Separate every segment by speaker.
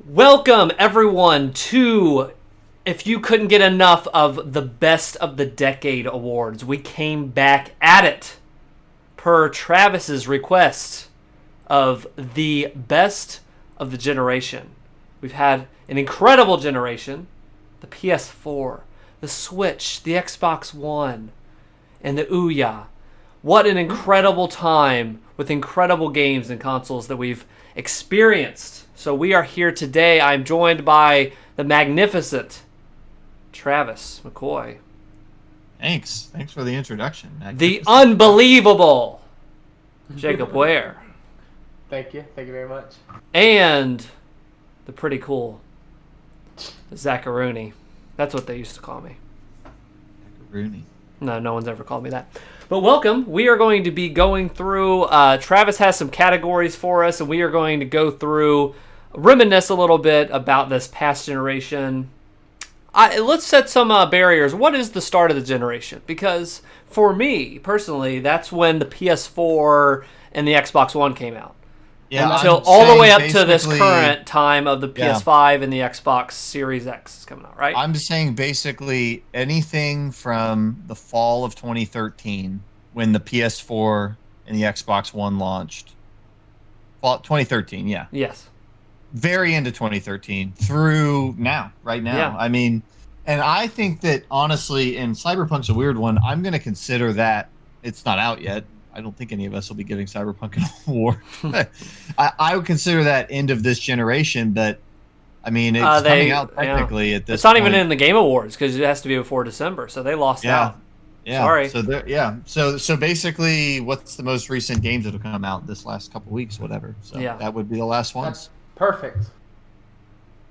Speaker 1: Welcome, everyone, to if you couldn't get enough of the Best of the Decade awards. We came back at it per Travis's request of the Best of the Generation. We've had an incredible generation, the PS4, the Switch, the Xbox One, and the Ouya. What an incredible time with incredible games and consoles that we've experienced. So we are here today. I'm joined by the magnificent Travis McCoy.
Speaker 2: Thanks for the introduction.
Speaker 1: The unbelievable Jacob Ware.
Speaker 3: Thank you very much.
Speaker 1: And the pretty cool Zacharuni. That's what they used to call me.
Speaker 2: Zacharuni.
Speaker 1: No one's ever called me that. But welcome. We are going to be going through, Travis has some categories for us, and we are going to go through, reminisce a little bit about this past generation. Let's set some barriers. What is the start of the generation? Because for me, personally, that's when the PS4 and the Xbox One came out.
Speaker 2: Yeah,
Speaker 1: until all the way up to this current time of the PS5 and the Xbox Series X is coming out, right?
Speaker 2: I'm just saying basically anything from the fall of 2013 when the PS4 and the Xbox One launched. Fall 2013, yeah.
Speaker 1: Yes.
Speaker 2: Very into 2013 through now, right now.
Speaker 1: Yeah.
Speaker 2: I mean, and I think that honestly, and Cyberpunk's a weird one, I'm going to consider that it's not out yet. I don't think any of us will be giving Cyberpunk an award. I would consider that end of this generation, but I mean, it's coming out technically at this
Speaker 1: It's not
Speaker 2: point.
Speaker 1: even in the Game Awards because it has to be before December, so they lost out.
Speaker 2: Yeah.
Speaker 1: Sorry.
Speaker 2: So basically, what's the most recent games that have come out this last couple weeks, whatever. So that would be the last ones.
Speaker 3: That's perfect.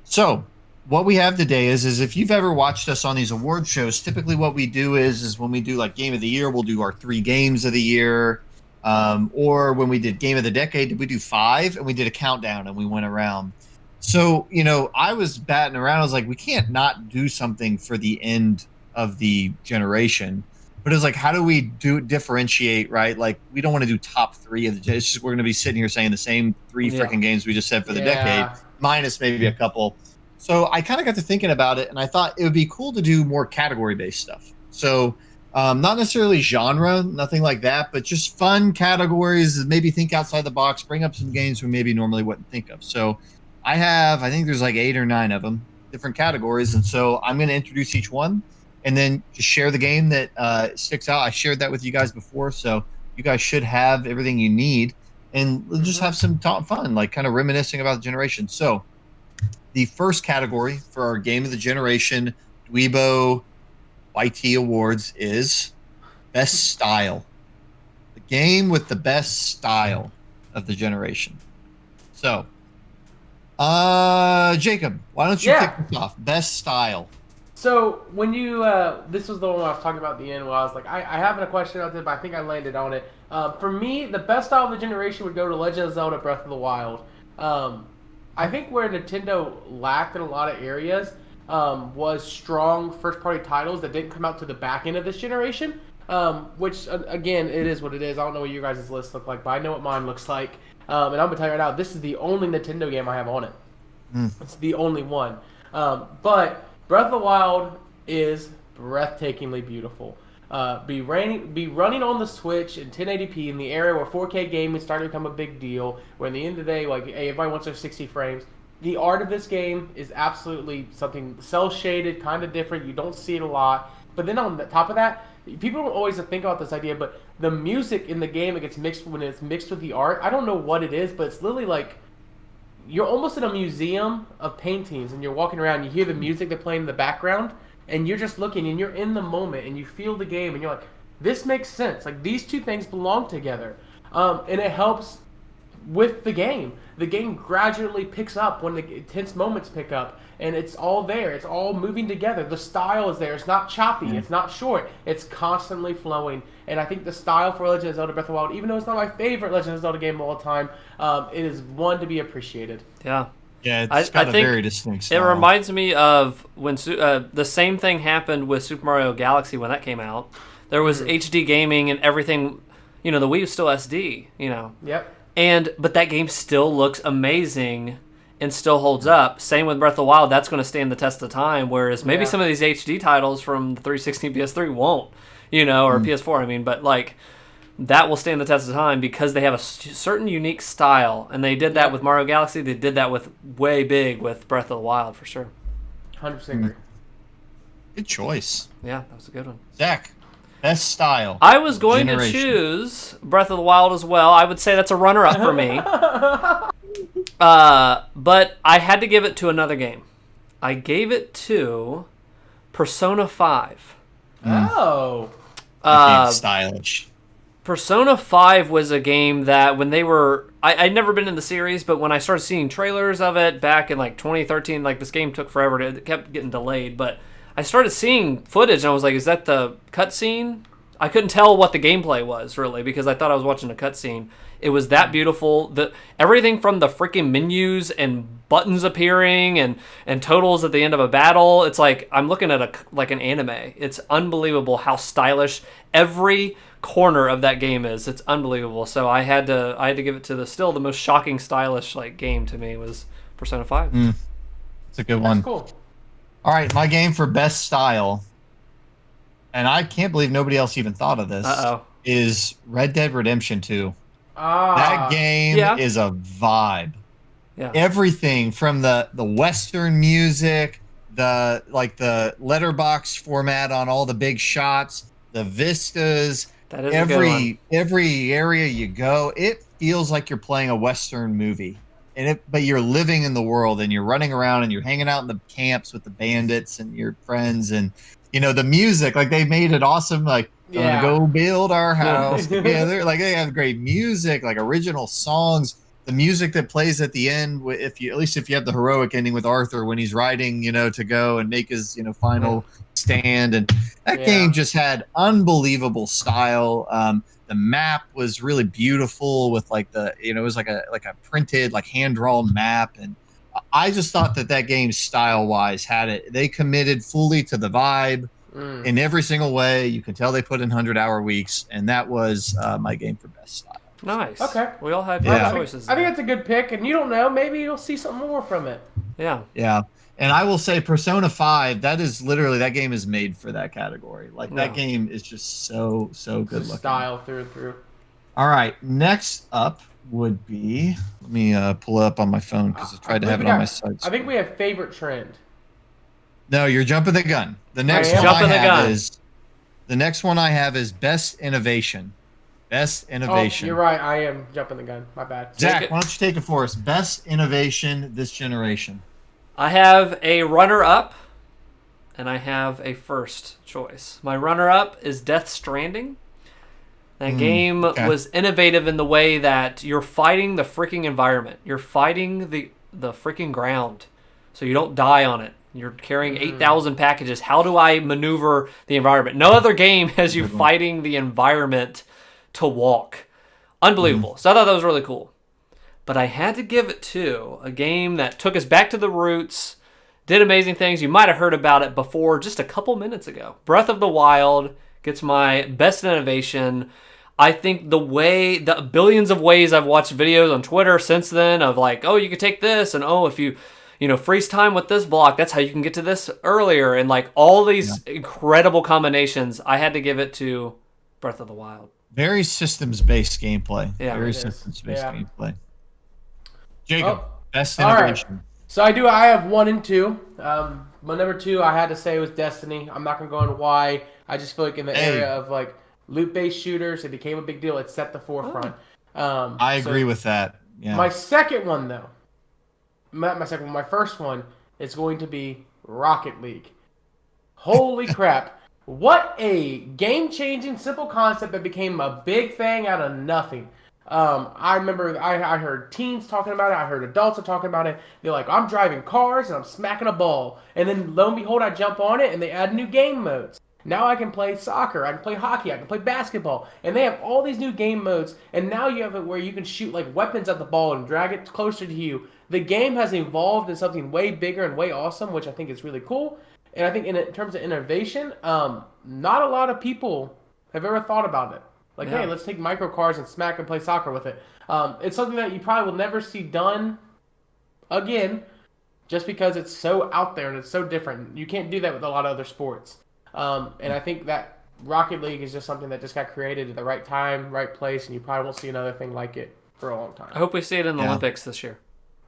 Speaker 2: So what we have today is if you've ever watched us on these award shows, typically what we do is when we do like Game of the Year, we'll do our 3 games of the year. Or when we did Game of the Decade, we do 5 and we did a countdown and we went around. So, I was batting around. I was like, we can't not do something for the end of the generation. But it was like, how do we differentiate, right? Like, we don't want to do top 3 of the. It's just we're going to be sitting here saying the same 3 freaking games we just said for the decade, minus maybe a couple. So I kind of got to thinking about it, and I thought it would be cool to do more category-based stuff. So not necessarily genre, nothing like that, but just fun categories, maybe think outside the box, bring up some games we maybe normally wouldn't think of. So I think there's like 8 or 9 of them, different categories, and so I'm going to introduce each one and then just share the game that sticks out. I shared that with you guys before, so you guys should have everything you need, and we'll just have some fun, like kind of reminiscing about the generation. So the first category for our Game of the Generation DweeBro YT Awards is Best Style. The game with the best style of the generation. So, Jacob, why don't you kick this off? Best style.
Speaker 3: So when you, this was the one I was talking about at the end where I was like, I have a question out there, but I think I landed on it. For me, the best style of the generation would go to Legend of Zelda Breath of the Wild. I think where Nintendo lacked in a lot of areas was strong first-party titles that didn't come out to the back end of this generation, which, again, it is what it is. I don't know what your guys' list look like, but I know what mine looks like. And I'm going to tell you right now, this is the only Nintendo game I have on it. It's the only one. But Breath of the Wild is breathtakingly beautiful. Be running on the Switch in 1080p in the era where 4K gaming started to become a big deal, where at the end of the day, like, hey, everybody wants their 60 frames. The art of this game is absolutely something cel-shaded, kind of different. You don't see it a lot. But then on the top of that, people don't always think about this idea, but the music in the game that gets mixed when it's mixed with the art, I don't know what it is, but it's literally like you're almost in a museum of paintings, and you're walking around, and you hear the music they're playing in the background, and you're just looking, and you're in the moment, and you feel the game, and you're like, this makes sense. Like, these two things belong together. And it helps with the game. The game gradually picks up when the intense moments pick up, and it's all there. It's all moving together. The style is there. It's not choppy. It's not short. It's constantly flowing. And I think the style for Legend of Zelda Breath of the Wild, even though it's not my favorite Legend of Zelda game of all time, it is one to be appreciated.
Speaker 1: Yeah.
Speaker 2: Yeah, it's got a very distinct style.
Speaker 1: It reminds me of when the same thing happened with Super Mario Galaxy when that came out. There was HD gaming and everything. The Wii was still SD.
Speaker 3: Yep.
Speaker 1: But that game still looks amazing and still holds up. Same with Breath of the Wild. That's going to stand the test of time, whereas maybe some of these HD titles from the 360 and PS3 won't, or PS4, I mean. But, like, that will stand the test of time because they have a certain unique style. And they did that with Mario Galaxy. They did that with way big with Breath of the Wild, for sure.
Speaker 3: 100% agree.
Speaker 2: Good choice.
Speaker 1: Yeah, that was a good one.
Speaker 2: Zach, best style.
Speaker 1: I was going to choose Breath of the Wild as well. I would say that's a runner-up for me. But I had to give it to another game. I gave it to Persona 5.
Speaker 3: Oh.
Speaker 2: Stylish.
Speaker 1: Persona 5 was a game that when they were... I'd never been in the series, but when I started seeing trailers of it back in like 2013, like this game took forever. It kept getting delayed, but I started seeing footage and I was like, is that the cutscene? I couldn't tell what the gameplay was, really, because I thought I was watching a cutscene. It was that beautiful. Everything from the freaking menus and buttons appearing and totals at the end of a battle. It's like I'm looking at an anime. It's unbelievable how stylish every corner of that game is. It's unbelievable. So I had to give it to the most shocking stylish game to me was Persona 5.
Speaker 2: It's a good one.
Speaker 3: That's cool.
Speaker 2: All right, my game for best style, and I can't believe nobody else even thought of this, is Red Dead Redemption 2. That game is a vibe.
Speaker 1: Yeah.
Speaker 2: Everything from the Western music, the letterbox format on all the big shots, the vistas,
Speaker 1: that is a good one.
Speaker 2: every area you go, it feels like you're playing a Western movie. But you're living in the world and you're running around and you're hanging out in the camps with the bandits and your friends and the music, like they made it awesome, like gonna go build our house together. Like they have great music, like original songs. The music that plays at the end, if you have the heroic ending with Arthur when he's riding, to go and make his final stand, and that game just had unbelievable style. The map was really beautiful with it was like a printed, hand-drawn map, and I just thought that game style-wise had it. They committed fully to the vibe in every single way. You can tell they put in 100-hour weeks, and that was my game for best style.
Speaker 1: Nice.
Speaker 3: Okay.
Speaker 1: We all had choices.
Speaker 3: I think that's a good pick, and you don't know, maybe you'll see something more from it.
Speaker 1: Yeah.
Speaker 2: Yeah. And I will say Persona 5, that is literally, that game is made for that category. That game is just so good looking.
Speaker 3: Style through and through.
Speaker 2: All right. Next up would be, let me pull it up on my phone because I tried to have it on my site.
Speaker 3: I think we have favorite trend.
Speaker 2: No, you're jumping the gun. The next one I have is best innovation. Best innovation.
Speaker 3: Oh, you're right. I am jumping the gun. My bad.
Speaker 2: Zach, why don't you take it for us? Best innovation this generation.
Speaker 1: I have a runner-up, and I have a first choice. My runner-up is Death Stranding. That game was innovative in the way that you're fighting the freaking environment. You're fighting the freaking ground, so you don't die on it. You're carrying 8,000 packages. How do I maneuver the environment? No other game has you fighting the environment to walk. Unbelievable. So I thought that was really cool. But I had to give it to a game that took us back to the roots, did amazing things. You might have heard about it before just a couple minutes ago. Breath of the Wild gets my best innovation. I think the billions of ways I've watched videos on Twitter since then of you could take this, and if you freeze time with this block, that's how you can get to this earlier, and all these incredible combinations. I had to give it to Breath of the Wild.
Speaker 2: Very systems-based gameplay.
Speaker 1: Yeah,
Speaker 2: very systems-based gameplay. Jacob, best innovation.
Speaker 3: Right. So I have 1 and 2. My number 2, I had to say, was Destiny. I'm not gonna go into why. I just feel like in the area of loot-based shooters, it became a big deal. It set the forefront.
Speaker 2: I agree with that. Yeah.
Speaker 3: My second one, though. My first one is going to be Rocket League. Holy crap. What a game-changing, simple concept that became a big thing out of nothing. I remember I heard teens talking about it. I heard adults are talking about it. They're like, I'm driving cars and I'm smacking a ball. And then lo and behold, I jump on it and they add new game modes. Now I can play soccer, I can play hockey, I can play basketball. And they have all these new game modes. And now you have it where you can shoot weapons at the ball and drag it closer to you. The game has evolved into something way bigger and way awesome, which I think is really cool. And I think in terms of innovation, not a lot of people have ever thought about it. Hey, let's take micro cars and smack and play soccer with it. It's something that you probably will never see done Again, just because it's so out there and it's so different. You can't do that with a lot of other sports. And I think that Rocket League is just something that just got created at the right time, right place, and you probably won't see another thing like it for a long time.
Speaker 1: I hope we see it in the Olympics this year.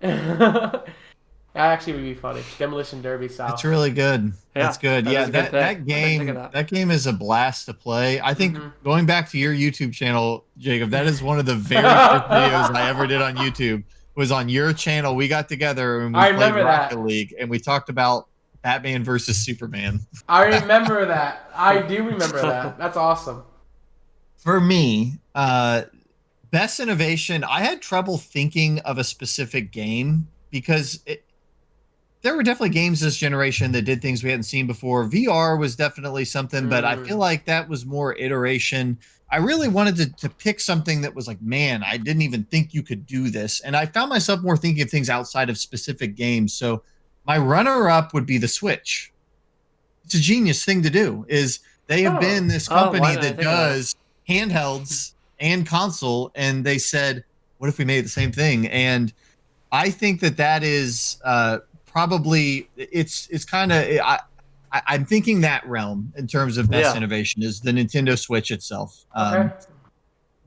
Speaker 3: That actually would be funny. Demolition Derby style.
Speaker 2: It's really good.
Speaker 1: Yeah,
Speaker 2: That's good.
Speaker 1: that
Speaker 2: Yeah,
Speaker 1: is a good
Speaker 2: that
Speaker 1: pick.
Speaker 2: game that game is a blast to play. I think going back to your YouTube channel, Jacob, that is one of the very first videos I ever did on YouTube. Was on your channel. We got together and we played Rocket League, and we talked about Batman versus Superman.
Speaker 3: I remember that. I do remember that. That's awesome.
Speaker 2: For me, best innovation, I had trouble thinking of a specific game because there were definitely games this generation that did things we hadn't seen before. VR was definitely something, but I feel like that was more iteration. I really wanted to pick something that was like, man, I didn't even think you could do this. And I found myself more thinking of things outside of specific games. So my runner-up would be the Switch. It's a genius thing to do. Is they have been this company that does handhelds and console, and they said, what if we made the same thing? And I think that is probably it's kind of I'm thinking that realm in terms of best innovation is the Nintendo Switch itself.
Speaker 3: Okay.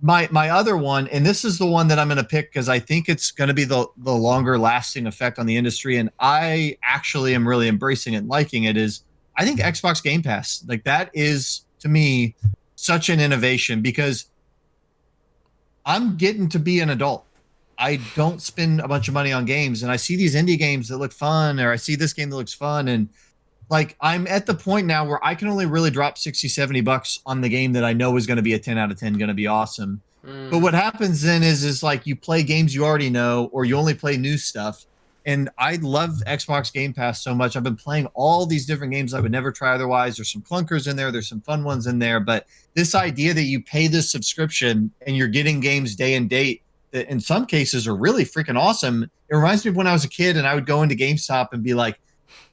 Speaker 2: My other one, and this is the one that I'm going to pick because I think it's going to be the longer lasting effect on the industry, and I actually am really embracing it and liking it, is I think Xbox Game Pass. Like, that is, to me, such an innovation because I'm getting to be an adult. I don't spend a bunch of money on games, and I see these indie games that look fun, or I see this game that looks fun, and like, I'm at the point now where I can only really drop 60, 70 bucks on the game that I know is going to be a 10 out of 10, going to be awesome. But what happens then is like you play games you already know, or you only play new stuff. And I love Xbox Game Pass so much. I've been playing all these different games I would never try otherwise. There's some clunkers in there. There's some fun ones in there. But this idea that you pay this subscription and you're getting games day and date that in some cases are really freaking awesome. It reminds me of when I was a kid and I would go into GameStop and be like,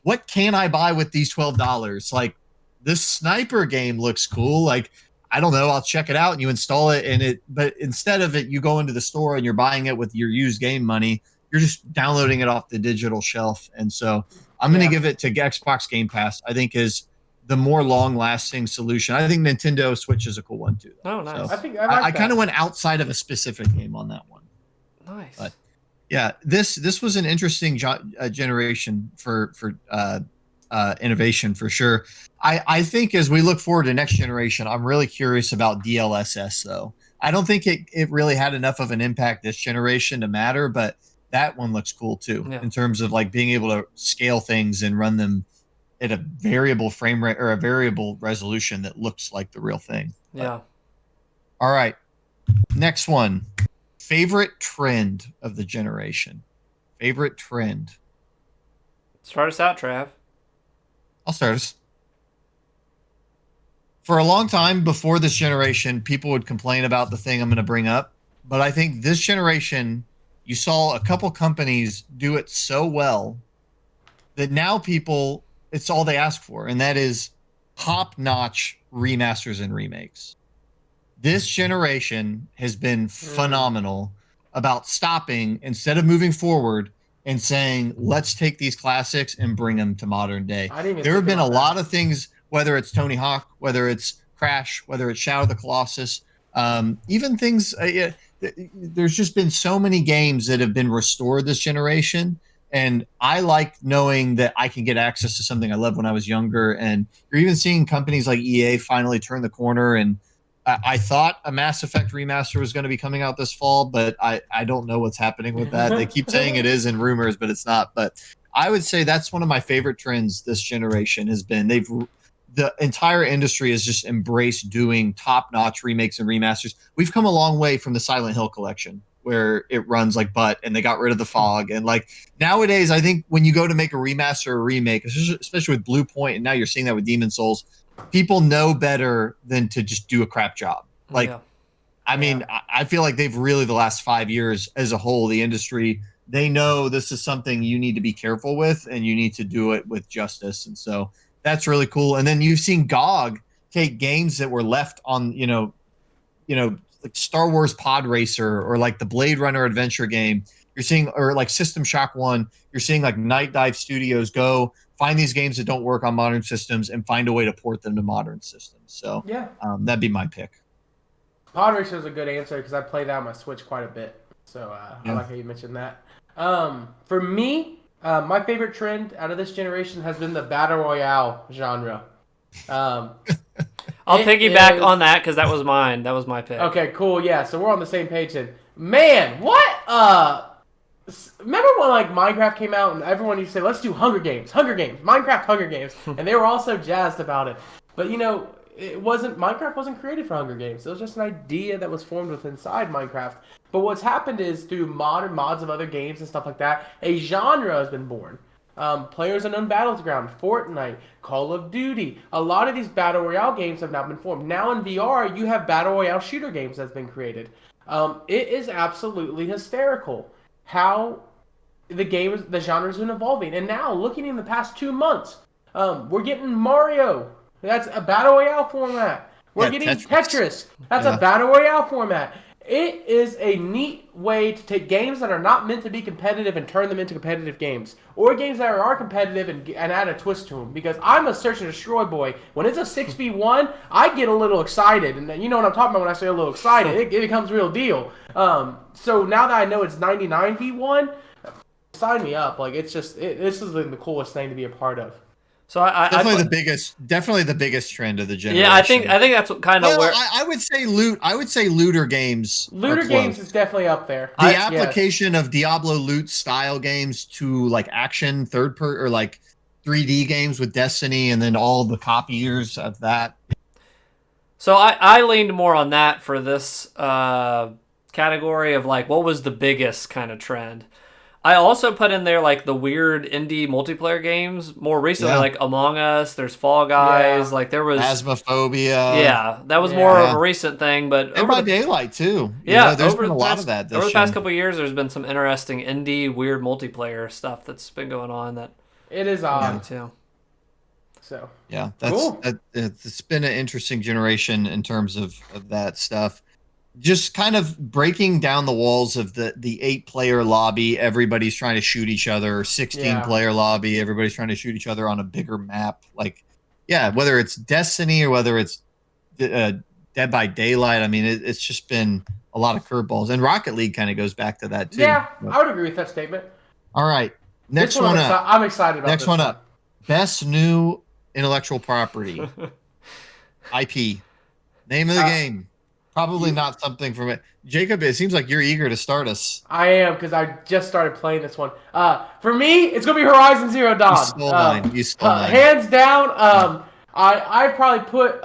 Speaker 2: what can I buy with these $12? Like, this sniper game looks cool. Like, I don't know, I'll check it out, and you install it, but instead of it, you go into the store and you're buying it with your used game money. You're just downloading it off the digital shelf. And so I'm going to give it to Xbox Game Pass. I think is the more long-lasting solution. I think Nintendo Switch is a cool one too.
Speaker 1: Oh, nice.
Speaker 2: So I kind of went outside of a specific game on that one.
Speaker 1: Nice.
Speaker 2: But yeah, this was an interesting generation for innovation for sure. I think as we look forward to next generation, I'm really curious about DLSS though. I don't think it really had enough of an impact this generation to matter, but that one looks cool too in terms of like being able to scale things and run them at a variable frame rate or a variable resolution that looks like the real thing.
Speaker 1: Yeah.
Speaker 2: All right. Next one. Favorite trend of the generation. Favorite trend.
Speaker 1: Start us out, Trav.
Speaker 2: I'll start us. For a long time before this generation, people would complain about the thing I'm going to bring up. But I think this generation, you saw a couple companies do it so well that now people, it's all they ask for. And that is top-notch remasters and remakes. This generation has been phenomenal about stopping instead of moving forward and saying, let's take these classics and bring them to modern day. There have been a lot of things, whether it's Tony Hawk, whether it's Crash, whether it's Shadow of the Colossus, even things, there's just been so many games that have been restored this generation. And I like knowing that I can get access to something I loved when I was younger. And you're even seeing companies like EA finally turn the corner. And I thought a Mass Effect remaster was going to be coming out this fall, but I don't know what's happening with that. They keep saying it is in rumors, but it's not. But I would say that's one of my favorite trends this generation has been. The entire industry has just embraced doing top-notch remakes and remasters. We've come a long way from the Silent Hill collection, where it runs like butt and they got rid of the fog. And like nowadays, I think when you go to make a remaster or remake, especially with Blue Point, and now you're seeing that with Demon Souls, people know better than to just do a crap job. Like, I mean, I feel like they've really, the last 5 years as a whole, the industry, they know this is something you need to be careful with and you need to do it with justice. And so that's really cool. And then you've seen GOG take games that were left on, like Star Wars Pod Racer or like the Blade Runner adventure game. You're seeing, or like System Shock 1, you're seeing like Night Dive Studios go find these games that don't work on modern systems and find a way to port them to modern systems. So
Speaker 3: Yeah.
Speaker 2: That'd be my pick.
Speaker 3: Pod Racer is a good answer because I play that on my Switch quite a bit. So I like how you mentioned that. For me, my favorite trend out of this generation has been the Battle Royale genre.
Speaker 1: I'll piggyback on that because that was mine. That was my pick.
Speaker 3: Okay, cool. Yeah, so we're on the same page then. Man, what? Remember when like Minecraft came out and everyone used to say, "Let's do Hunger Games, Minecraft Hunger Games," and they were all so jazzed about it. But Minecraft wasn't created for Hunger Games. It was just an idea that was formed within inside Minecraft. But what's happened is through modern mods of other games and stuff like that, a genre has been born. PlayerUnknown Battleground, Fortnite, Call of Duty. A lot of these Battle Royale games have now been formed. Now in VR, you have Battle Royale shooter games that's been created. It is absolutely hysterical how the genre's been evolving. And now, looking in the past 2 months, we're getting Mario. That's a Battle Royale format. We're getting Tetris. That's a Battle Royale format. It is a neat way to take games that are not meant to be competitive and turn them into competitive games. Or games that are competitive and add a twist to them. Because I'm a search and destroy boy. When it's a 6v1, I get a little excited. And you know what I'm talking about when I say a little excited. It becomes real deal. So now that I know it's 99v1, sign me up. Like, it's just, this is the coolest thing to be a part of.
Speaker 1: So
Speaker 2: definitely the biggest trend of the generation.
Speaker 1: Yeah, I think that's kind of where
Speaker 2: I would say looter games.
Speaker 3: Looter games is definitely up there.
Speaker 2: The application of Diablo loot style games to like action or like 3D games with Destiny, and then all the copiers of that.
Speaker 1: So I leaned more on that for this category of like what was the biggest kind of trend. I also put in there like the weird indie multiplayer games more recently, like Among Us. There's Fall Guys. Like there was
Speaker 2: Phasmophobia.
Speaker 1: Yeah, that was more of a recent thing, but
Speaker 2: and by Daylight too.
Speaker 1: Yeah,
Speaker 2: there's been a lot of that.
Speaker 1: Over the past couple of years, there's been some interesting indie weird multiplayer stuff that's been going on. That
Speaker 3: it is odd
Speaker 1: too.
Speaker 3: So
Speaker 2: yeah, that's
Speaker 3: cool.
Speaker 2: It's been an interesting generation in terms of that stuff. Just kind of breaking down the walls of the 8-player lobby. Everybody's trying to shoot each other. 16-player lobby. Everybody's trying to shoot each other on a bigger map. Like, whether it's Destiny or whether it's Dead by Daylight. I mean, it's just been a lot of curveballs. And Rocket League kind of goes back to that too.
Speaker 3: Yeah, I would agree with that statement.
Speaker 2: All right, next one up.
Speaker 3: I'm excited about
Speaker 2: next
Speaker 3: this
Speaker 2: one up. Best new intellectual property. IP. Name of the game. Probably not something from it. Jacob, it seems like you're eager to start us.
Speaker 3: I am, because I just started playing this one. For me, it's going to be Horizon Zero Dawn.
Speaker 2: You stole mine.
Speaker 3: Hands down, I probably put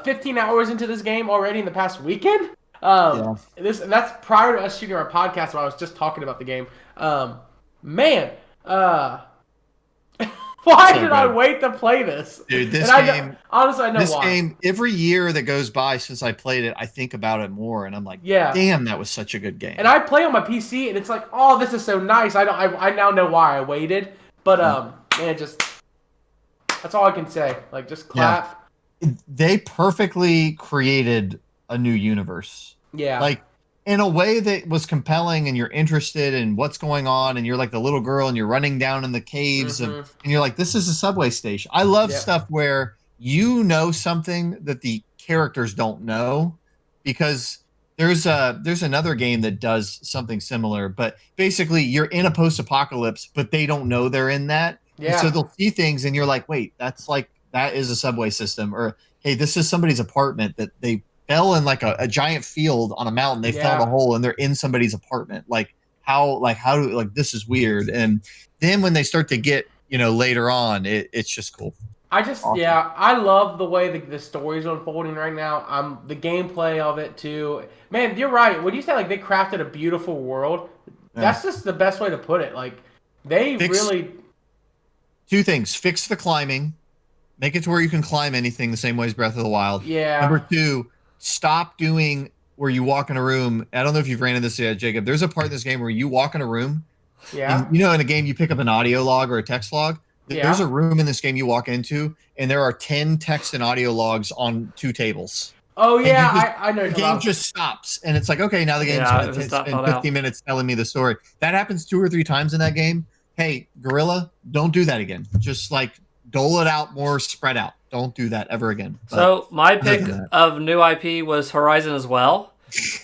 Speaker 3: 15 hours into this game already in the past weekend. That's prior to us shooting our podcast where I was just talking about the game. Why did I wait to play this?
Speaker 2: Dude, this game...
Speaker 3: honestly, I know
Speaker 2: this
Speaker 3: why.
Speaker 2: This game, every year that goes by since I played it, I think about it more, and I'm like, damn, that was such a good game.
Speaker 3: And I play on my PC, and it's like, oh, this is so nice. I now know why I waited. But, man, just... That's all I can say. Like, just clap.
Speaker 2: Yeah. They perfectly created a new universe.
Speaker 3: Yeah.
Speaker 2: Like, in a way that was compelling, and you're interested in what's going on, and you're like the little girl and you're running down in the caves and you're like, this is a subway station. I love stuff where you know something that the characters don't know, because there's another game that does something similar, but basically you're in a post-apocalypse, but they don't know they're in that.
Speaker 3: Yeah.
Speaker 2: And so they'll see things and you're like, wait, that is a subway system, or hey, this is somebody's apartment that they fell in like a giant field on a mountain. They found a hole and they're in somebody's apartment. This is weird. And then when they start to get, later on, it's just cool.
Speaker 3: I love the way the story's unfolding right now. The gameplay of it too. Man, you're right. When you say like they crafted a beautiful world, that's just the best way to put it. Like really.
Speaker 2: Two things: fix the climbing, make it to where you can climb anything the same way as Breath of the Wild.
Speaker 3: Yeah.
Speaker 2: Number two, stop doing where you walk in a room. I don't know if you've ran into this yet, Jacob. There's a part in this game where you walk in a room.
Speaker 3: Yeah.
Speaker 2: And, in a game you pick up an audio log or a text log. Yeah. There's a room in this game you walk into, and there are 10 text and audio logs on 2 tables.
Speaker 3: Oh
Speaker 2: And
Speaker 3: yeah,
Speaker 2: you just,
Speaker 3: I know.
Speaker 2: the game just stops, and it's like, okay, now the game's
Speaker 1: Yeah,
Speaker 2: going
Speaker 1: if it's
Speaker 2: to
Speaker 1: not
Speaker 2: spend
Speaker 1: thought
Speaker 2: 50
Speaker 1: out.
Speaker 2: minutes telling me the story. That happens 2 or 3 times in that game. Hey, Gorilla, don't do that again. Just like dole it out more, spread out. Don't do that ever again. But
Speaker 1: So my
Speaker 2: other
Speaker 1: pick
Speaker 2: than that,
Speaker 1: of new IP was Horizon as well.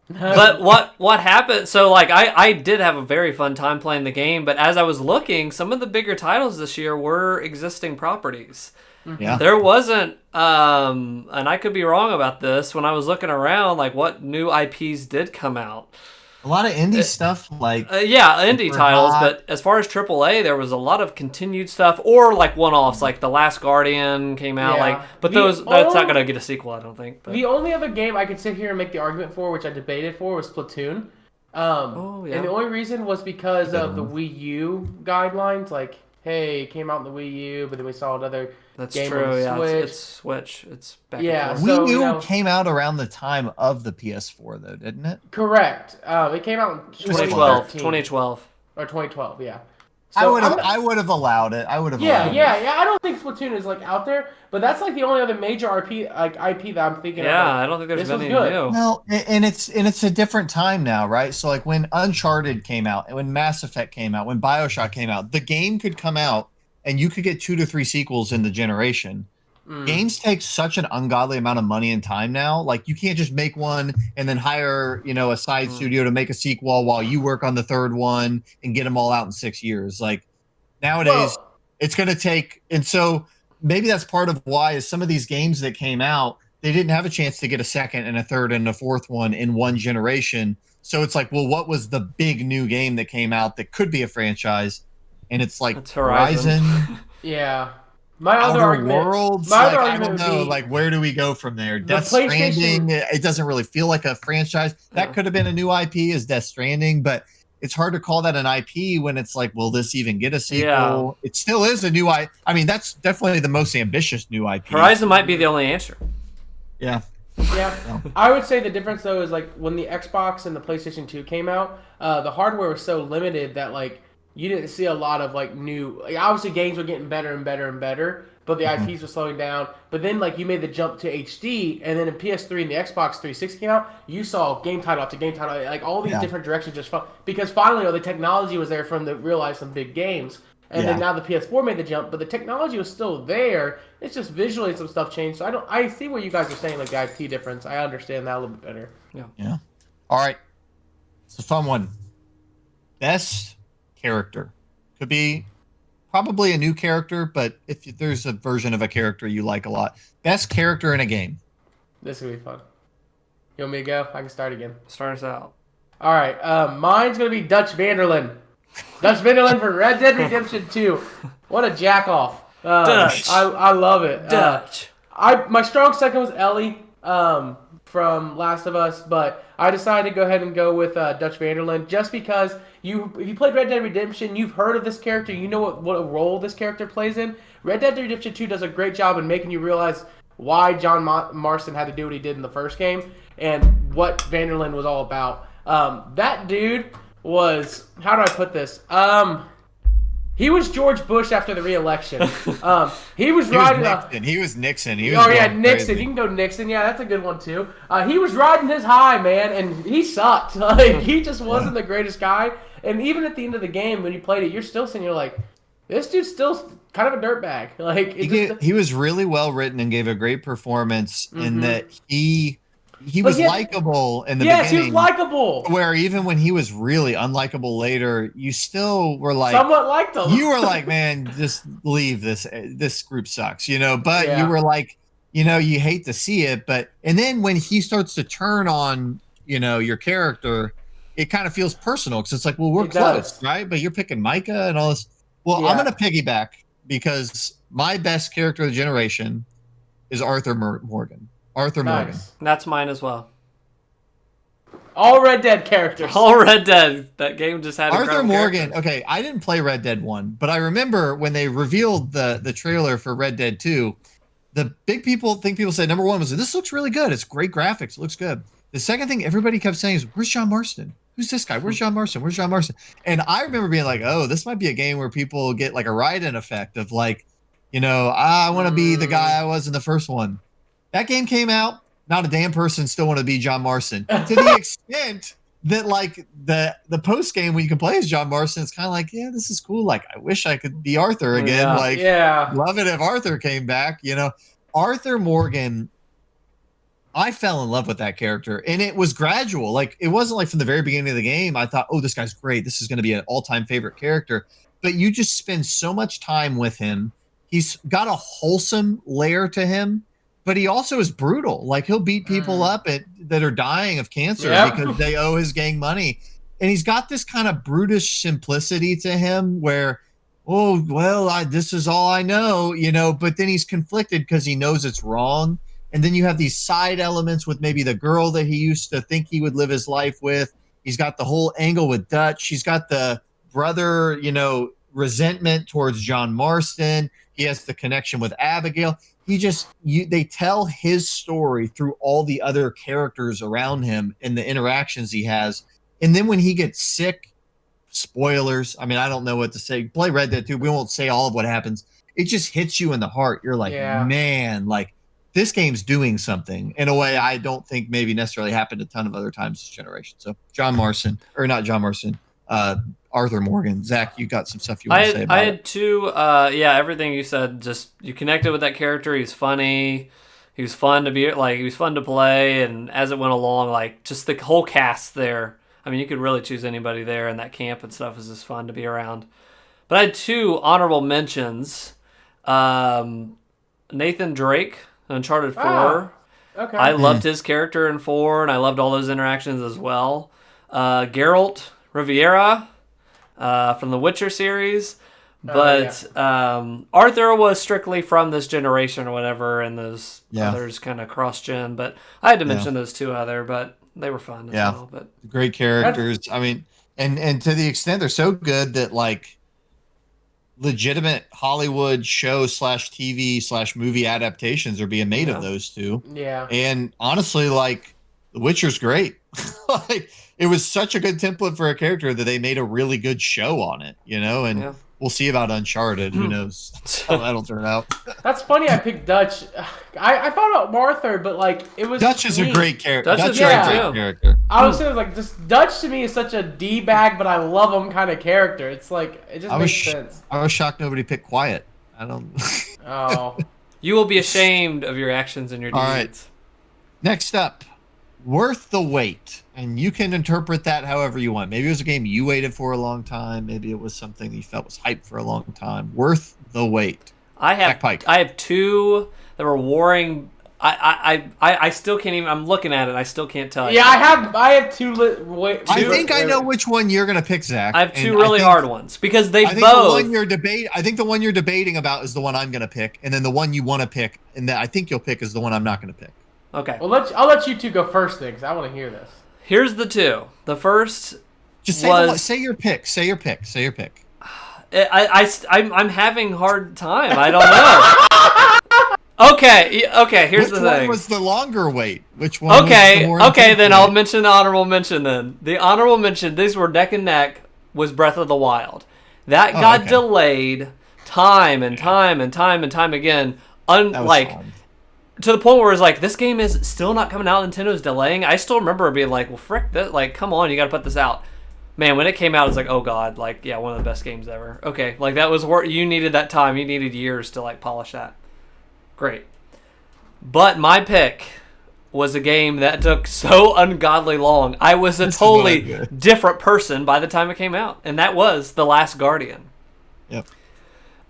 Speaker 1: But what happened? So like I did have a very fun time playing the game, but as I was looking, some of the bigger titles this year were existing properties.
Speaker 2: yeah.
Speaker 1: There wasn't, and I could be wrong about this. When I was looking around, like what new IPs did come out?
Speaker 2: A lot of indie stuff like
Speaker 1: Yeah, indie
Speaker 2: Super
Speaker 1: titles,
Speaker 2: Hot.
Speaker 1: but as far as AAA, there was a lot of continued stuff or like one-offs, like The Last Guardian came out.
Speaker 3: Yeah.
Speaker 1: Like, but
Speaker 3: The
Speaker 1: that's not
Speaker 3: only-
Speaker 1: gonna get a sequel, I don't think. But.
Speaker 3: The only other game I could sit here and make the argument for, which I debated for, was Splatoon.
Speaker 1: Oh, yeah.
Speaker 3: And the only reason was because
Speaker 2: Good
Speaker 3: of the
Speaker 2: one.
Speaker 3: Wii U guidelines. Like, hey, it came out in the Wii U, but then we saw another
Speaker 1: That's
Speaker 3: game
Speaker 1: true.
Speaker 3: on the
Speaker 1: Yeah,
Speaker 3: Switch.
Speaker 1: it's Switch. It's back
Speaker 3: Yeah,
Speaker 1: and
Speaker 3: so-
Speaker 1: forth.
Speaker 2: Wii U
Speaker 3: you know-
Speaker 2: came out around the time of the PS4, though, didn't it?
Speaker 3: Correct. It came out in
Speaker 1: 2012.
Speaker 3: 2013.
Speaker 1: 2012.
Speaker 3: Or 2012, yeah.
Speaker 2: I
Speaker 3: So
Speaker 2: would have.
Speaker 3: I'm not-
Speaker 2: I would have allowed it. I would have.
Speaker 3: Yeah,
Speaker 2: allowed
Speaker 3: yeah,
Speaker 2: It.
Speaker 3: yeah. I don't think Splatoon is like out there, but that's like the only other major IP that I'm thinking
Speaker 1: Yeah,
Speaker 3: of.
Speaker 1: I don't think there's
Speaker 3: this
Speaker 1: been
Speaker 3: was
Speaker 1: any
Speaker 3: good.
Speaker 1: new.
Speaker 2: Well, and it's a different time now, right? So like when Uncharted came out, and when Mass Effect came out, when BioShock came out, the game could come out, and you could get 2 to 3 sequels in the generation. Games take such an ungodly amount of money and time now. Like you can't just make one and then hire, a side studio to make a sequel while you work on the third one and get them all out in 6 years. Like nowadays, it's going to take, and so maybe that's part of why is some of these games that came out, they didn't have a chance to get a second and a third and a fourth one in one generation. So it's like, well, what was the big new game that came out that could be a franchise? And it's like
Speaker 1: It's Horizon.
Speaker 3: Yeah. My other
Speaker 2: Outer
Speaker 3: argument,
Speaker 2: Worlds.
Speaker 3: my
Speaker 2: Like,
Speaker 3: other
Speaker 2: I
Speaker 3: argument
Speaker 2: don't know.
Speaker 3: would be
Speaker 2: Like, where do we go from there?
Speaker 3: the
Speaker 2: Death
Speaker 3: PlayStation-
Speaker 2: Stranding. It doesn't really feel like a franchise. That
Speaker 1: Yeah.
Speaker 2: could have been a new IP as Death Stranding, but it's hard to call that an IP when it's like, will this even get a sequel? It still is a new IP. I mean, that's definitely the most ambitious new IP.
Speaker 1: Horizon might be the only answer.
Speaker 2: Yeah.
Speaker 3: Yeah, I would say the difference though is like when the Xbox and the PlayStation 2 came out, the hardware was so limited that like you didn't see a lot of like new. Like, obviously, games were getting better and better and better, but the IPs were slowing down. But then like you made the jump to HD, and then in PS3 and the Xbox 360 came out, you saw game title after game title, like all these different directions just because finally the technology was there for them to realize some big games. And then now the PS4 made the jump, but the technology was still there. It's just visually some stuff changed. So I see what you guys are saying, like the IP difference. I understand that a little bit better.
Speaker 2: Yeah. All right. It's a fun one. Best character. Could be probably a new character, but if there's a version of a character you like a lot. Best character in a game.
Speaker 3: This is gonna be fun. You want me to go? I can start again.
Speaker 1: Start us out.
Speaker 3: All right. Mine's gonna be Dutch Vanderlyn. Dutch Vanderlyn for Red Dead Redemption 2. What a jack off.
Speaker 1: Dutch.
Speaker 3: I love it.
Speaker 1: Dutch.
Speaker 3: My strong second was Ellie from Last of Us, but I decided to go ahead and go with Dutch Vanderlyn just because if you played Red Dead Redemption, you've heard of this character, you know what a role this character plays in. Red Dead Redemption 2 does a great job in making you realize why John Marston had to do what he did in the first game and what Vanderlyn was all about. That dude was, how do I put this? He was George Bush after the re-election. He was riding.
Speaker 2: He was Nixon. He was
Speaker 3: Oh yeah,
Speaker 2: going
Speaker 3: Nixon.
Speaker 2: crazy.
Speaker 3: You can go Nixon. Yeah, that's a good one too. He was riding his high, man, and he sucked. Like he just wasn't the greatest guy. And even at the end of the game, when you played it, you're still sitting. You're like, this dude's still kind of a dirtbag. Like
Speaker 2: He was really well written and gave a great performance in that he
Speaker 3: But
Speaker 2: was
Speaker 3: yet-
Speaker 2: likable in the
Speaker 3: yes,
Speaker 2: beginning.
Speaker 3: he was likable.
Speaker 2: Where even when he was really unlikable later, you still were like,
Speaker 3: Somewhat liked him.
Speaker 2: you were like, man, just leave this. This group sucks, But
Speaker 3: Yeah.
Speaker 2: you were like, you hate to see it, and then when he starts to turn on, your character, it kind of feels personal because it's like, well, we're
Speaker 3: It
Speaker 2: close,
Speaker 3: does.
Speaker 2: right? But you're picking Micah and all this. Well,
Speaker 3: Yeah.
Speaker 2: I'm gonna piggyback because my best character of the generation is Arthur Morgan. Arthur Morgan.
Speaker 3: Nice.
Speaker 1: That's mine as well.
Speaker 3: All Red Dead characters.
Speaker 1: All Red Dead. That game just had
Speaker 2: Arthur
Speaker 1: incredible
Speaker 2: Morgan.
Speaker 1: characters.
Speaker 2: Okay, I didn't play Red Dead 1, but I remember when they revealed the trailer for Red Dead 2, the big people said number one was, this looks really good. It's great graphics. It looks good. The second thing everybody kept saying is, where's John Marston? Who's this guy? Where's John Marston? Where's John Marston? And I remember being like, oh, this might be a game where people get like a ride-in effect of like, I want to be the guy I was in the first one. That game came out. not a damn person still want to be John Marston. To the extent that like the post game when you can play as John Marston, it's kind of like, yeah, this is cool. Like, I wish I could be Arthur again.
Speaker 1: Yeah.
Speaker 2: Like,
Speaker 3: Yeah.
Speaker 2: love it if Arthur came back. Arthur Morgan. I fell in love with that character, and it was gradual. Like, it wasn't like from the very beginning of the game, I thought, oh, this guy's great. This is going to be an all-time favorite character. But you just spend so much time with him. He's got a wholesome layer to him, but he also is brutal. Like, he'll beat people up that are dying of cancer because they owe his gang money. And he's got this kind of brutish simplicity to him where, oh, well, this is all I know, but then he's conflicted because he knows it's wrong. And then you have these side elements with maybe the girl that he used to think he would live his life with. He's got the whole angle with Dutch. He's got the brother, resentment towards John Marston. He has the connection with Abigail. They tell his story through all the other characters around him and the interactions he has. And then when he gets sick, spoilers. I mean, I don't know what to say. Play Red Dead 2. We won't say all of what happens. It just hits you in the heart. You're like, man, like, this game's doing something in a way I don't think maybe necessarily happened a ton of other times this generation. So Arthur Morgan. Zach, you got some stuff you want to say about it?
Speaker 1: I had two, everything you said, just you connected with that character. He's funny. He was fun to be, like, he was fun to play. And as it went along, like, just the whole cast there. I mean, you could really choose anybody there in that camp and stuff. It was just fun to be around. But I had two honorable mentions. Nathan Drake, Uncharted 4.
Speaker 3: Okay.
Speaker 1: I loved his character in 4, and I loved all those interactions as well. Geralt Riviera from the Witcher series. But Arthur was strictly from this generation or whatever, and those others kind of cross-gen. But I had to mention those two other, but they were fun as well. But
Speaker 2: great characters. I mean, and to the extent they're so good that, like, legitimate Hollywood show / TV / movie adaptations are being made of those two.
Speaker 3: Yeah.
Speaker 2: And honestly, like, The Witcher's great. Like, it was such a good template for a character that they made a really good show on it, and we'll see about Uncharted. Who knows how that'll turn out.
Speaker 3: That's funny I picked Dutch. I thought about Arthur, but, like, it was
Speaker 2: Dutch is a great character.
Speaker 1: Dutch
Speaker 2: is a great character.
Speaker 3: I was saying, like, just Dutch to me is such a D-bag, but I love him kind of character. It's like, it just makes sense.
Speaker 2: I was shocked nobody picked Quiet. I don't.
Speaker 3: Oh.
Speaker 1: You will be ashamed of your actions and your deeds.
Speaker 2: All right. Next up, Worth the Wait. And you can interpret that however you want. Maybe it was a game you waited for a long time. Maybe it was something you felt was hyped for a long time. Worth the Wait.
Speaker 1: I have two that were warring. I still can't even. I'm looking at it. I still can't tell you.
Speaker 3: Yeah, I have two.
Speaker 2: I think I know which one you're gonna pick, Zach.
Speaker 1: I have two really hard ones because they both.
Speaker 2: I think the one you're debating about is the one I'm gonna pick, and then the one you want to pick, and that I think you'll pick is the one I'm not gonna pick.
Speaker 1: Okay.
Speaker 3: Well, I'll let you two go first then, because I want to hear this.
Speaker 1: Here's the two. The first.
Speaker 2: Just say your pick. Say your pick.
Speaker 1: I'm having hard time. I don't know. Okay. Here's the thing.
Speaker 2: Which one was the longer wait? Which one?
Speaker 1: Okay. Then I'll mention the honorable mention. Then the honorable mention. These were neck and neck. Was Breath of the Wild. That got delayed time and time again. To the point where it's like, this game is still not coming out. Nintendo's delaying. I still remember being like, well, frick that. Like, come on, you got to put this out. Man, when it came out, it's like, oh god, like, yeah, one of the best games ever. Okay, like, that was where you needed that time. You needed years to, like, polish that. Great. But my pick was a game that took so ungodly long. I was a totally different person by the time it came out, and that was The Last Guardian.
Speaker 2: Yep.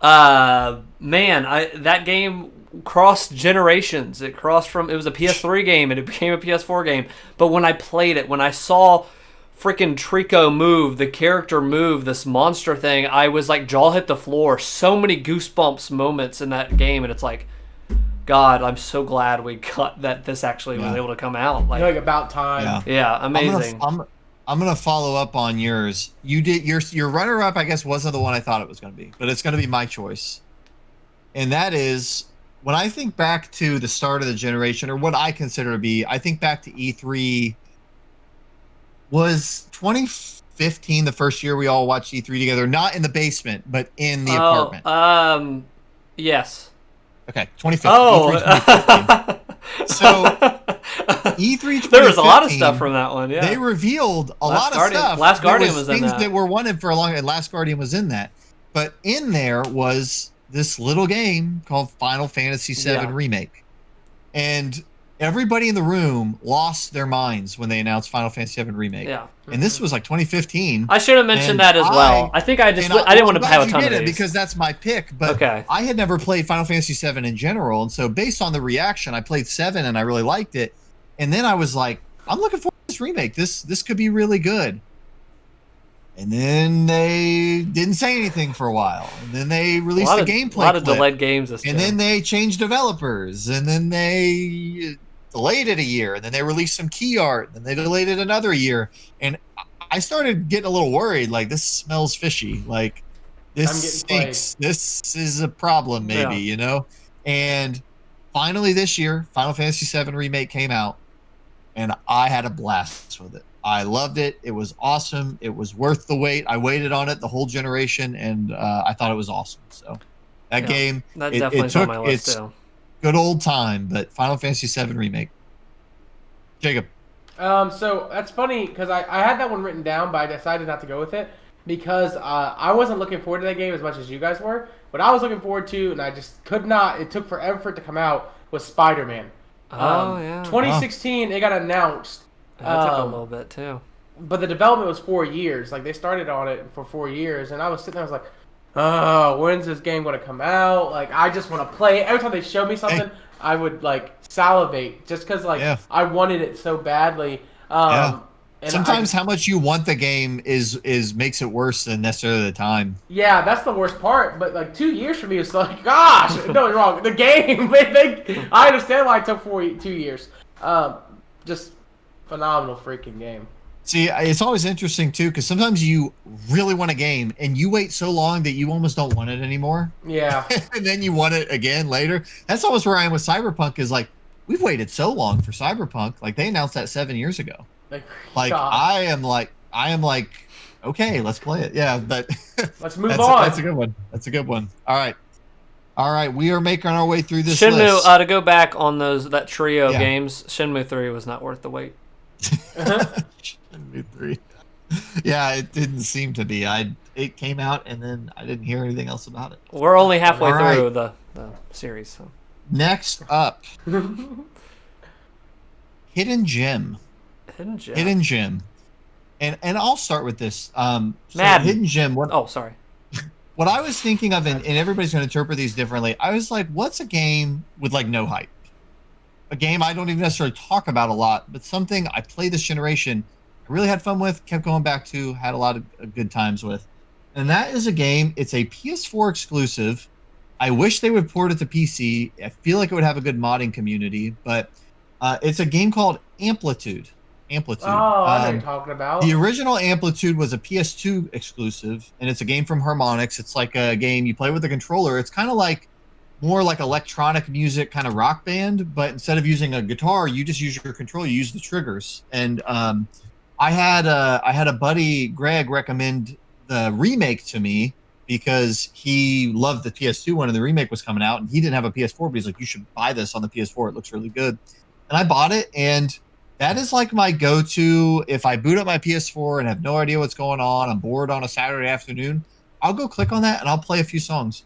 Speaker 1: Man, that game crossed generations. It was a PS3 game and it became a PS4 game. But when I played it, when I saw freaking Trico move, the character move, this monster thing, I was like, jaw hit the floor. So many goosebumps moments in that game, and it's like, God, I'm so glad we got that. This actually was able to come out.
Speaker 3: Like about time.
Speaker 1: Yeah, amazing.
Speaker 2: I'm gonna follow up on yours. You did your runner up. I guess wasn't the one I thought it was gonna be, but it's gonna be my choice. And that is, when I think back to the start of the generation, or what I consider to be, I think back to E3. Was 2015 the first year we all watched E3 together? Not in the basement, but in the apartment.
Speaker 1: Yes.
Speaker 2: Okay, 2015. E3 2015. So E3
Speaker 1: There was a lot of
Speaker 2: 2015,
Speaker 1: stuff from that one. Yeah,
Speaker 2: they revealed a lot of stuff.
Speaker 1: Last Guardian
Speaker 2: There
Speaker 1: was in
Speaker 2: things
Speaker 1: that.
Speaker 2: that were wanted for a long, and Last Guardian was in that. But in there was this little game called Final Fantasy VII
Speaker 1: Yeah.
Speaker 2: Remake, and everybody in the room lost their minds when they announced Final Fantasy VII Remake.
Speaker 1: Yeah.
Speaker 2: And this was like 2015.
Speaker 1: I should have mentioned
Speaker 2: And
Speaker 1: that as well. I think I didn't want to have a ton of these
Speaker 2: because that's my pick. But
Speaker 1: Okay.
Speaker 2: I had never played Final Fantasy VII in general, and so based on the reaction, I played 7 and I really liked it. And then I was like, I'm looking forward to this remake. This could be really good. And then they didn't say anything for a while. And then they released a gameplay.
Speaker 1: A lot of
Speaker 2: clip.
Speaker 1: delayed games.
Speaker 2: And then they changed developers. And then they delayed it a year. And then they released some key art. And then they delayed it another year. And I started getting a little worried. Like, this smells fishy. Like, this stinks. This is a problem, maybe, you know? And finally this year, Final Fantasy VII Remake came out. And I had a blast with it. I loved it. It was awesome. It was worth the wait. I waited on it the whole generation, and I thought it was awesome. So that game,
Speaker 1: that
Speaker 2: it
Speaker 1: definitely
Speaker 2: took
Speaker 1: on my list
Speaker 2: its
Speaker 1: too.
Speaker 2: good old time, but Final Fantasy VII Remake. Jacob.
Speaker 3: So that's funny because I had that one written down, but I decided not to go with it because I wasn't looking forward to that game as much as you guys were. What I was looking forward to, and I just could not, it took forever for it to come out, was Spider-Man.
Speaker 1: Oh, yeah.
Speaker 3: 2016, it got announced.
Speaker 1: That took a little bit too.
Speaker 3: But the development was 4 years. Like, they started on it for 4 years, and I was sitting there, I was like, oh, when's this game going to come out? Like, I just want to play it. Every time they showed me something, I would, like, salivate just because, like, I wanted it so badly.
Speaker 2: And sometimes how much you want the game is makes it worse than necessarily the time.
Speaker 3: Yeah, that's the worst part. But like 2 years for me is like, gosh, no, you're wrong. The game, I understand why it took 2 years. Just phenomenal freaking game.
Speaker 2: See, it's always interesting too because sometimes you really want a game and you wait so long that you almost don't want it anymore.
Speaker 3: Yeah,
Speaker 2: and then you want it again later. That's almost where I am with Cyberpunk. Is like we've waited so long for Cyberpunk. Like they announced that 7 years ago. Like I am like, okay, let's play it. Yeah, but
Speaker 3: let's move on.
Speaker 2: That's a good one. That's a good one. All right. We are making our way through this
Speaker 1: Shenmue,
Speaker 2: list.
Speaker 1: to go back on that trio of games, Shenmue 3 was not worth the wait.
Speaker 2: Shenmue 3. Yeah, it didn't seem to be. It came out and then I didn't hear anything else about it.
Speaker 1: We're only halfway through the series. So.
Speaker 2: Next up, Hidden Gem. Hidden Gem. And I'll start with this. Hidden Gem.
Speaker 1: Sorry.
Speaker 2: What I was thinking of, and everybody's going to interpret these differently, I was like, what's a game with like no hype? A game I don't even necessarily talk about a lot, but something I played this generation, I really had fun with, kept going back to, had a lot of good times with. And that is a game, it's a PS4 exclusive. I wish they would port it to PC. I feel like it would have a good modding community, but it's a game called Amplitude.
Speaker 3: Oh, I know what you're talking about.
Speaker 2: The original Amplitude was a PS2 exclusive, and it's a game from Harmonix. It's like a game you play with a controller. It's kind of like more like electronic music, kind of rock band, but instead of using a guitar, you just use your controller. You use the triggers. And I had a buddy, Greg, recommend the remake to me because he loved the PS2 one, and the remake was coming out, and he didn't have a PS4, but he's like, you should buy this on the PS4. It looks really good. And I bought it, and that is like my go-to. If I boot up my PS4 and have no idea what's going on, I'm bored on a Saturday afternoon, I'll go click on that and I'll play a few songs.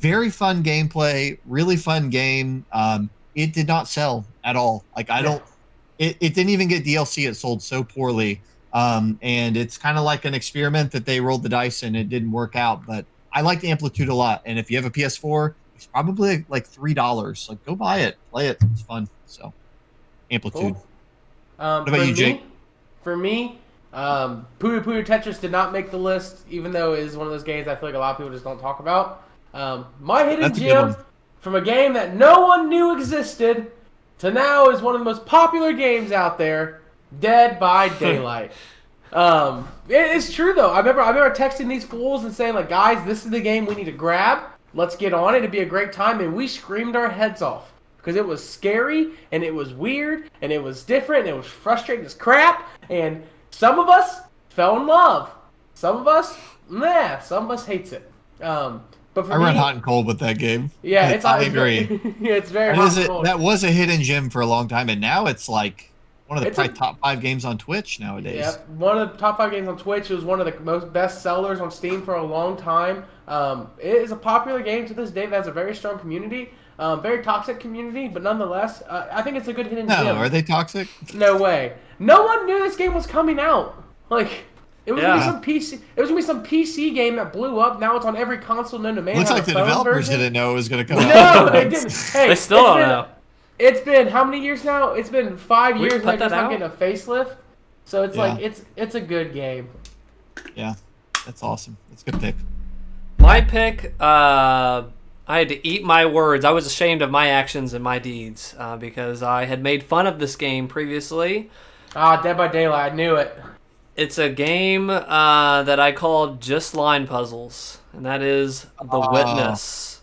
Speaker 2: Very fun gameplay, really fun game. It did not sell at all. Like it didn't even get DLC. It sold so poorly. And it's kind of like an experiment that they rolled the dice and it didn't work out. But I liked Amplitude a lot. And if you have a PS4, it's probably like $3. Like go buy it, play it. It's fun. So Amplitude.
Speaker 3: Cool.
Speaker 2: What about you, Jake?
Speaker 3: For me, Puyo Puyo Tetris did not make the list, even though it is one of those games I feel like a lot of people just don't talk about. My hidden gem, from a game that no one knew existed to now is one of the most popular games out there, Dead by Daylight. It's true though. I remember texting these fools and saying like, guys, this is the game we need to grab. Let's get on it. It'd be a great time, and we screamed our heads off. Because it was scary, and it was weird, and it was different, and it was frustrating as crap, and some of us fell in love. Some of us, some of us hates it. But for
Speaker 2: I
Speaker 3: me,
Speaker 2: run hot and cold with that game.
Speaker 3: yeah,
Speaker 2: I agree.
Speaker 3: Yeah, it's very hot and cold.
Speaker 2: That was a hidden gem for a long time, and now it's like one of the
Speaker 3: It's
Speaker 2: probably
Speaker 3: a
Speaker 2: top 5 games on Twitch nowadays.
Speaker 3: Yeah, one of the top 5 games on Twitch. It was one of the most best sellers on Steam for a long time. It is a popular game to this day that has a very strong community, very toxic community, but nonetheless, I think it's a good hidden
Speaker 2: No,
Speaker 3: gem.
Speaker 2: are they toxic?
Speaker 3: No way. No one knew this game was coming out. Like, it was gonna be some PC. It was gonna be some PC game that blew up. Now it's on every console known to man.
Speaker 2: Looks
Speaker 3: Have
Speaker 2: like
Speaker 3: a
Speaker 2: the
Speaker 3: phone
Speaker 2: developers
Speaker 3: version.
Speaker 2: didn't know it was going to come
Speaker 3: No,
Speaker 2: out.
Speaker 3: they didn't. Hey,
Speaker 1: They still don't know.
Speaker 3: It's been how many years now? It's been 5
Speaker 1: We
Speaker 3: years.
Speaker 1: put
Speaker 3: And they're
Speaker 1: that
Speaker 3: just not
Speaker 1: out?
Speaker 3: getting a facelift. So it's
Speaker 2: Yeah.
Speaker 3: like it's a good game.
Speaker 2: Yeah, that's awesome. That's a good pick.
Speaker 1: My pick, I had to eat my words. I was ashamed of my actions and my deeds because I had made fun of this game previously.
Speaker 3: Dead by Daylight. I knew it.
Speaker 2: It's
Speaker 1: It's a game that I called just line puzzles, and that is The Witness.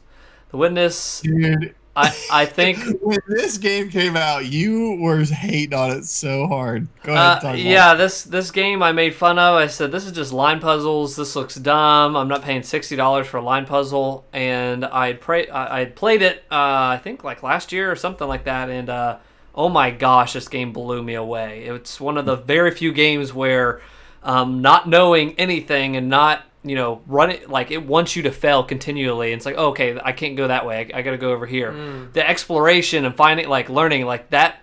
Speaker 1: The Witness,
Speaker 2: Dude,
Speaker 1: I think...
Speaker 2: when this game came out, you were hating on it so hard. Go ahead and talk
Speaker 1: yeah, this game I made fun of. I said, this is just line puzzles. This looks dumb. I'm not paying $60 for a line puzzle. And I had played it, I think, like last year or something like that. And oh my gosh, this game blew me away. It's one of the very few games where not knowing anything and not, running, like, it wants you to fail continually. And it's like, oh, okay, I can't go that way. I got to go over here. The exploration and finding, like, learning, like that.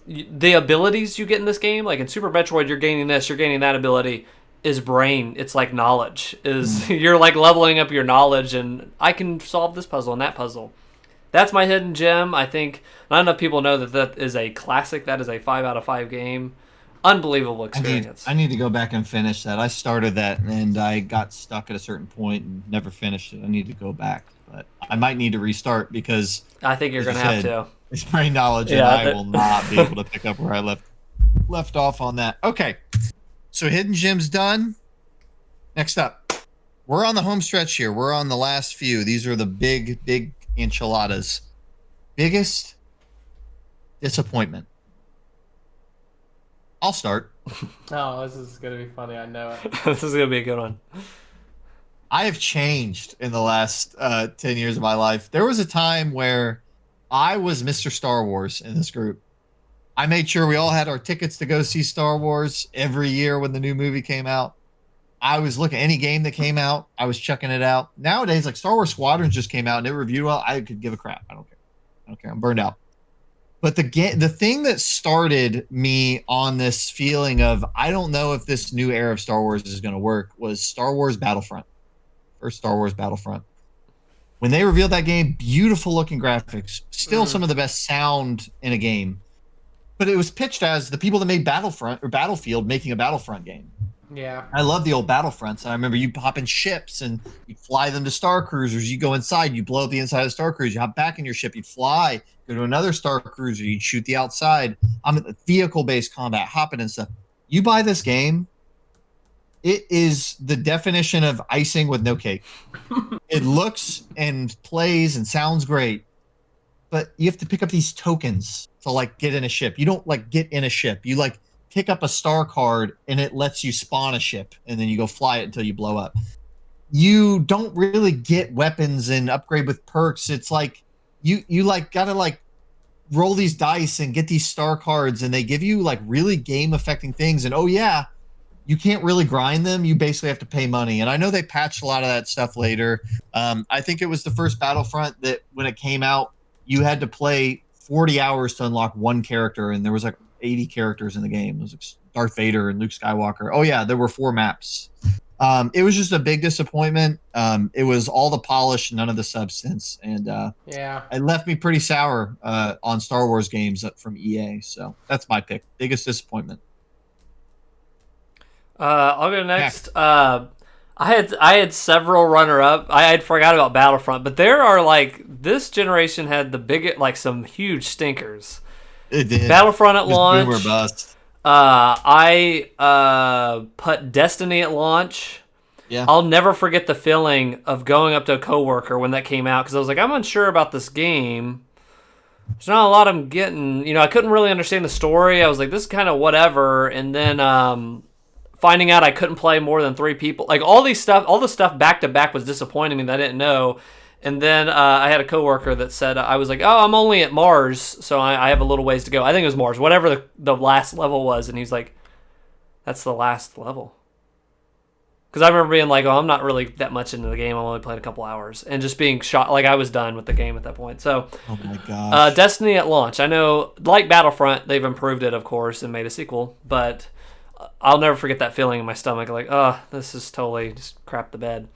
Speaker 1: The abilities you get in this game, like in Super Metroid, you're gaining this, you're gaining that ability, is brain. It's like knowledge. You're like leveling up your knowledge, and I can solve this puzzle and that puzzle. That's my hidden gem. I think not enough people know that is a classic. That is a 5 out of 5 game. Unbelievable experience.
Speaker 2: I need to go back and finish that. I started that and I got stuck at a certain point and never finished it. I need to go back, but I might need to restart because
Speaker 1: I think you're
Speaker 2: as
Speaker 1: going to
Speaker 2: you
Speaker 1: have
Speaker 2: said,
Speaker 1: to.
Speaker 2: it's brain knowledge, and I will not be able to pick up where I left off on that. Okay, so hidden gems done. Next up, we're on the home stretch here. We're on the last few. These are the big enchiladas. Biggest disappointment. I'll start.
Speaker 3: Oh, this is gonna be funny. I know it.
Speaker 1: This is going to be a good one.
Speaker 2: I have changed in the last 10 years of my life. There was a time where I was Mr. Star Wars in this group. I made sure we all had our tickets to go see Star Wars every year when the new movie came out. I was looking at any game that came out. I was checking it out. Nowadays, like Star Wars Squadrons just came out and it reviewed well. I could give a crap. I don't care. I'm burned out. But the thing that started me on this feeling of I don't know if this new era of Star Wars is going to work was Star Wars Battlefront. First Star Wars Battlefront. When they revealed that game, beautiful looking graphics, still some of the best sound in a game. But it was pitched as the people that made Battlefront or Battlefield making a Battlefront game.
Speaker 3: Yeah.
Speaker 2: I love the old Battlefronts. I remember you hop in ships and you'd fly them to Star Cruisers. You go inside, you blow up the inside of the Star Cruiser, you hop back in your ship, you'd fly, go to another Star Cruiser, you'd shoot the outside. I'm at the vehicle-based combat, hopping and stuff. You buy this game, it is the definition of icing with no cake. It looks and plays and sounds great, but you have to pick up these tokens to like get in a ship. You don't like get in a ship. You like pick up a star card and it lets you spawn a ship and then you go fly it until you blow up. You don't really get weapons and upgrade with perks. It's like you like gotta like roll these dice and get these star cards and they give you like really game affecting things. And oh yeah, you can't really grind them. You basically have to pay money. And I know they patched a lot of that stuff later. I think it was the first Battlefront that when it came out, you had to play 40 hours to unlock one character, and there was like 80 characters in the game. It was like Darth Vader and Luke Skywalker. Oh yeah, there were 4 maps. It was just a big disappointment. It was all the polish, none of the substance, and
Speaker 3: Yeah.
Speaker 2: it left me pretty sour on Star Wars games from EA. So that's my pick. Biggest disappointment.
Speaker 1: I'll go next. I had several runner-up. I had forgot about Battlefront, but there are like this generation had the biggest, like some huge stinkers.
Speaker 2: It did.
Speaker 1: Battlefront at
Speaker 2: It was
Speaker 1: launch.
Speaker 2: boom or bust.
Speaker 1: I put Destiny at launch.
Speaker 2: Yeah.
Speaker 1: I'll never forget the feeling of going up to a coworker when that came out because I was like, I'm unsure about this game. There's not a lot I'm getting. I couldn't really understand the story. I was like, this is kind of whatever. And then finding out I couldn't play more than 3 people. Like all the stuff back to back was disappointing me that I didn't know. And then I had a coworker that said, I was like, oh, I'm only at Mars, so I have a little ways to go. I think it was Mars, whatever the last level was. And he's like, that's the last level. Because I remember being like, oh, I'm not really that much into the game. I'm only playing a couple hours. And just being shocked. Like I was done with the game at that point. So,
Speaker 2: oh my gosh.
Speaker 1: Destiny at launch. I know, like Battlefront, they've improved it, of course, and made a sequel. But I'll never forget that feeling in my stomach. Like, oh, this is totally just crap the bed.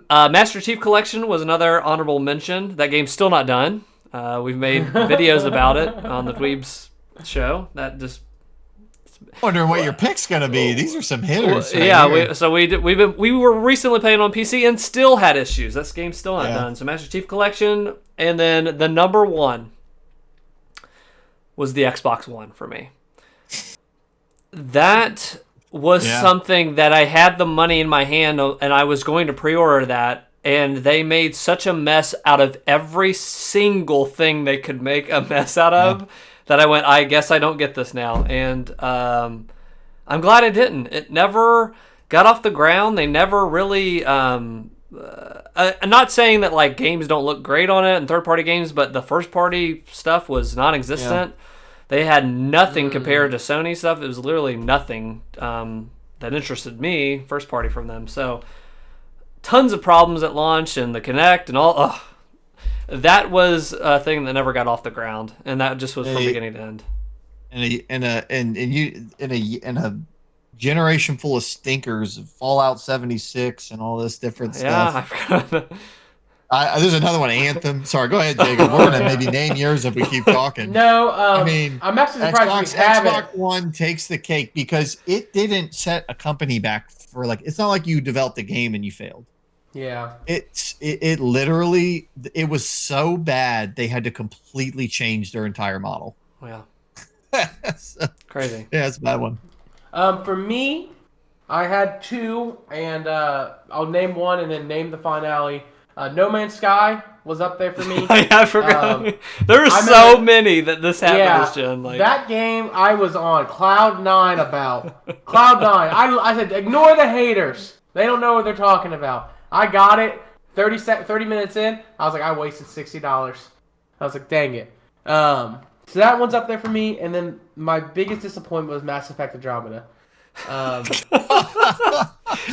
Speaker 1: Master Chief Collection was another honorable mention. That game's still not done. We've made videos about it on the Dweebs show. That just
Speaker 2: wondering what your pick's gonna be. These are some hitters. Right
Speaker 1: yeah, we were recently playing on PC and still had issues. This game's still not done. So Master Chief Collection, and then the number one was the Xbox One for me. That was something that I had the money in my hand and I was going to pre-order that, and they made such a mess out of every single thing they could make a mess out of that I went, I guess I don't get this now. And I'm glad I didn't. It never got off the ground. They never really I'm not saying that like games don't look great on it and third-party games, but the first-party stuff was non-existent. Yeah. They had nothing compared to Sony stuff. It was literally nothing that interested me, first party from them. So tons of problems at launch and the Kinect and all. Ugh. That was a thing that never got off the ground, and that just was from beginning to end.
Speaker 2: In a generation full of stinkers, Fallout 76 and all this different stuff.
Speaker 1: Yeah,
Speaker 2: there's another one, Anthem. Sorry, go ahead, Jacob. We're gonna maybe name yours if we keep talking.
Speaker 3: No, I mean, I'm actually surprised we have
Speaker 2: Xbox One takes the cake because it didn't set a company back for like. It's not like you developed a game and you failed.
Speaker 3: Yeah,
Speaker 2: it literally it was so bad they had to completely change their entire model.
Speaker 1: Yeah,
Speaker 2: so,
Speaker 1: crazy.
Speaker 2: Yeah, it's a bad one.
Speaker 3: For me, I had 2, and I'll name one and then name the finale. No Man's Sky was up there for me.
Speaker 1: I forgot. There were so many that this happened this gen. Like
Speaker 3: that game, I was on cloud 9 about. Cloud 9. I said, ignore the haters. They don't know what they're talking about. I got it. 30 minutes in, I was like, I wasted $60. I was like, dang it. So that one's up there for me. And then my biggest disappointment was Mass Effect Andromeda.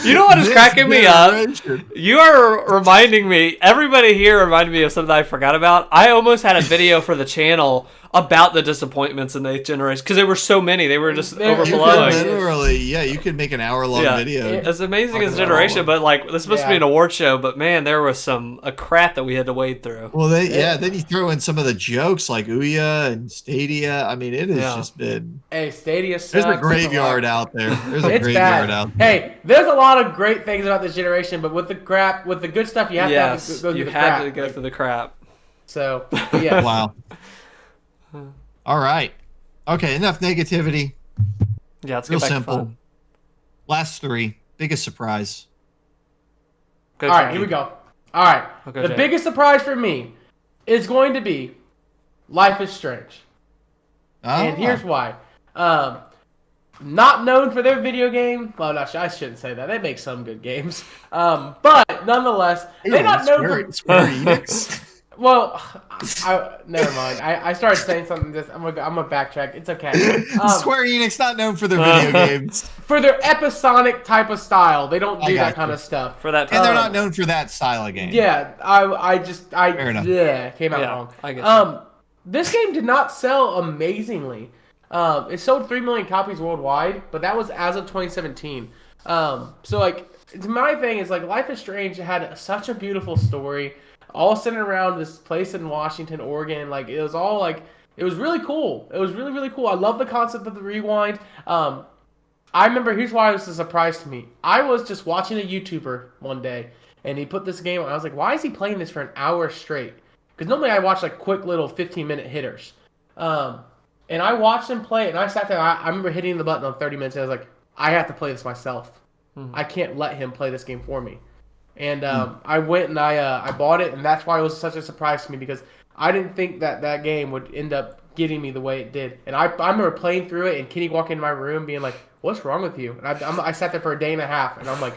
Speaker 1: You know what is cracking me up? You are reminding me, everybody here reminded me of something I forgot about. I almost had a video for the channel about the disappointments in the 8th generation because there were so many. They were just overflowing.
Speaker 2: Literally, you could make an hour-long video.
Speaker 1: It's amazing as a generation, but like this is supposed to be an award show, but man, there was a crap that we had to wade through.
Speaker 2: Well, then you throw in some of the jokes like Ouya and Stadia. I mean, it has just been...
Speaker 3: Hey, Stadia sucks.
Speaker 2: There's a graveyard out there. There's a graveyard out there.
Speaker 3: Hey, there's a lot of great things about this generation, but with the good stuff, you have to go through the crap.
Speaker 1: You had to go through the crap.
Speaker 3: So, yeah.
Speaker 2: Wow. All right. Okay, enough negativity.
Speaker 1: Yeah, it's
Speaker 2: real simple. Last 3. Biggest surprise.
Speaker 3: All right, here we go. All right. The biggest surprise for me is going to be Life is Strange. And here's why. Not known for their video game. Well, I shouldn't say that. They make some good games. But nonetheless, they're not known for
Speaker 2: Square Enix.
Speaker 3: Well, never mind. I started saying something. I'm gonna backtrack. It's okay.
Speaker 2: Square Enix not known for their video games.
Speaker 3: For their episodic type of style, they don't do that kind of stuff.
Speaker 1: For that,
Speaker 2: and they're not known for that style of game.
Speaker 3: Yeah, Fair enough. Came out wrong.
Speaker 1: I guess.
Speaker 3: This game did not sell amazingly. It sold 3 million copies worldwide, but that was as of 2017. So like, my thing is like, Life is Strange had such a beautiful story. All centered around this place in Washington, Oregon. Like, it was all like, it was really cool. It was really, really cool. I love the concept of the rewind. I remember, here's why it was a surprise to me. I was just watching a YouTuber one day, and he put this game on. I was like, why is he playing this for an hour straight? Because normally I watch like quick little 15-minute hitters. And I watched him play it, and I sat there. I remember hitting the button on 30 minutes, and I was like, I have to play this myself. I can't let him play this game for me. And I went and I bought it, and that's why it was such a surprise to me, because I didn't think that game would end up getting me the way it did. And I remember playing through it and Kenny walking in my room being like, "What's wrong with you?" And I sat there for a day and a half, and I'm like,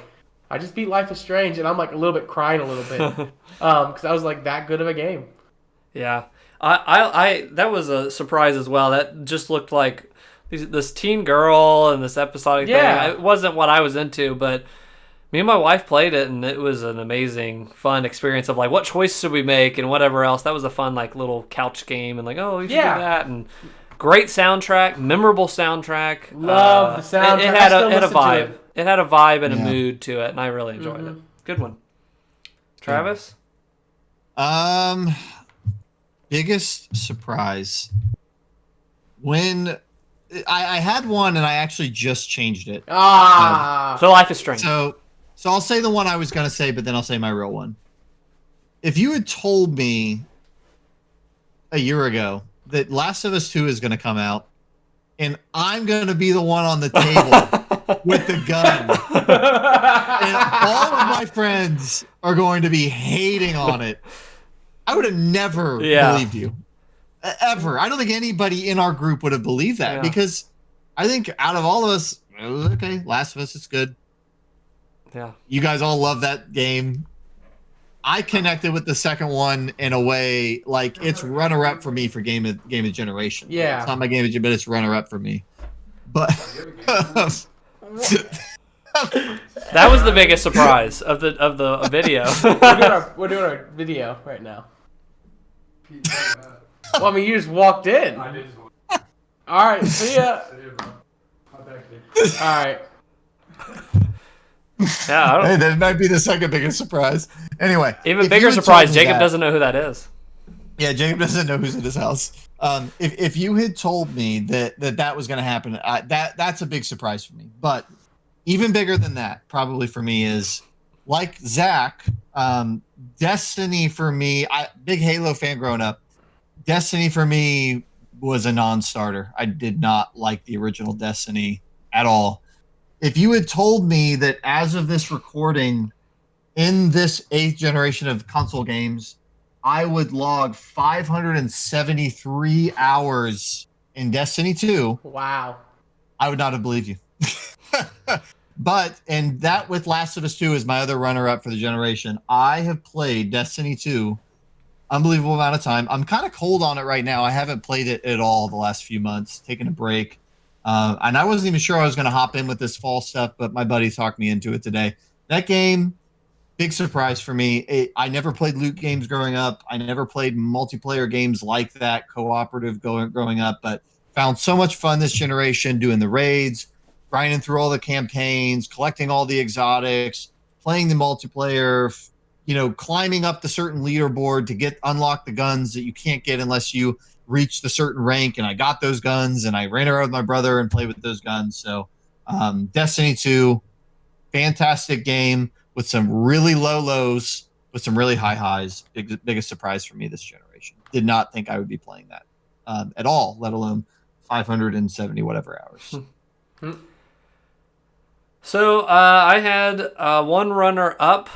Speaker 3: "I just beat Life is Strange," and I'm like a little bit crying a little bit because I was like that good of a game.
Speaker 1: Yeah, I that was a surprise as well. That just looked like this teen girl and this episodic thing. It wasn't what I was into, but me and my wife played it, and it was an amazing, fun experience of like, what choice should we make and whatever else. That was a fun like little couch game, and like, oh, you should do that, and great soundtrack, memorable soundtrack.
Speaker 3: Love the soundtrack.
Speaker 1: It had a vibe. It had a vibe and a mood to it, and I really enjoyed it. Good one. Travis?
Speaker 2: Biggest surprise. When I had one, and I actually just changed it.
Speaker 1: So Life is Strange.
Speaker 2: So I'll say the one I was going to say, but then I'll say my real one. If you had told me a year ago that Last of Us 2 is going to come out, and I'm going to be the one on the table with the gun, and all of my friends are going to be hating on it, I would have never believed you. Ever. I don't think anybody in our group would have believed that, because I think out of all of us, okay, Last of Us is good.
Speaker 1: Yeah.
Speaker 2: You guys all love that game. I connected with the second one in a way, like it's runner-up for me for game of generation.
Speaker 3: Yeah.
Speaker 2: It's not my game of generation, but it's runner-up for me. But
Speaker 1: that was the biggest surprise of the video.
Speaker 3: we're doing our video right now. Well, I mean, you just walked in.
Speaker 4: I did.
Speaker 3: All right, see ya. All right.
Speaker 1: Yeah,
Speaker 2: hey, that might be the second biggest surprise. Anyway,
Speaker 1: even bigger surprise, Jacob doesn't know who that is.
Speaker 2: Yeah, Jacob doesn't know who's in his house. If you had told me that was going to happen, that's a big surprise for me. But even bigger than that, probably for me, is like Zach, Destiny for me. Big Halo fan growing up. Destiny for me was a non-starter. I did not like the original Destiny at all. If you had told me that as of this recording, in this 8th generation of console games, I would log 573 hours in Destiny 2.
Speaker 3: Wow.
Speaker 2: I would not have believed you. And that with Last of Us 2 is my other runner-up for the generation. I have played Destiny 2 unbelievable amount of time. I'm kind of cold on it right now. I haven't played it at all the last few months, taking a break. And I wasn't even sure I was going to hop in with this fall stuff, but my buddy talked me into it today. That game, big surprise for me. I never played loot games growing up. I never played multiplayer games like that, cooperative growing up, but found so much fun this generation doing the raids, grinding through all the campaigns, collecting all the exotics, playing the multiplayer, climbing up the certain leaderboard to unlock the guns that you can't get unless you reach the certain rank. And I got those guns, and I ran around with my brother and played with those guns. So Destiny 2, fantastic game with some really low lows, with some really high highs. Biggest surprise for me this generation. Did not think I would be playing that at all, let alone 570 whatever hours.
Speaker 1: So I had one runner-up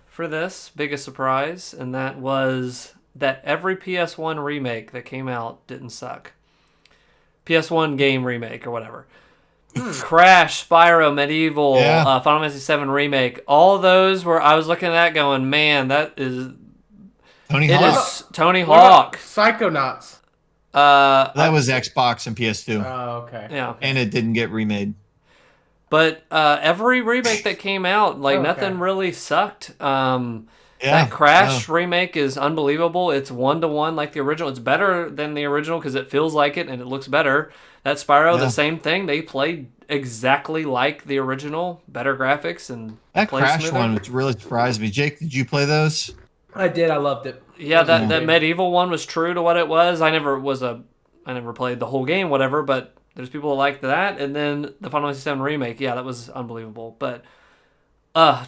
Speaker 1: for this biggest surprise, and that was that every PS1 remake that came out didn't suck. PS1 game remake or whatever. Crash, Spyro, Medieval, Final Fantasy VII Remake, all those where I was looking at that going, man, that is...
Speaker 2: Tony Hawk.
Speaker 1: Is Tony Hawk.
Speaker 3: Psychonauts.
Speaker 2: That was Xbox and PS2.
Speaker 3: Oh, okay.
Speaker 1: Yeah.
Speaker 2: And it didn't get remade.
Speaker 1: But every remake that came out, nothing really sucked. That Crash remake is unbelievable. It's 1-to-1 like the original. It's better than the original because it feels like it and it looks better. That Spyro, the same thing. They played exactly like the original. Better graphics and
Speaker 2: that Crash one, which really surprised me. Jake, did you play those?
Speaker 3: I did. I loved it.
Speaker 1: Yeah, that Medieval one was true to what it was. I never played the whole game, whatever, but there's people that liked that. And then the Final Fantasy VII Remake, that was unbelievable. But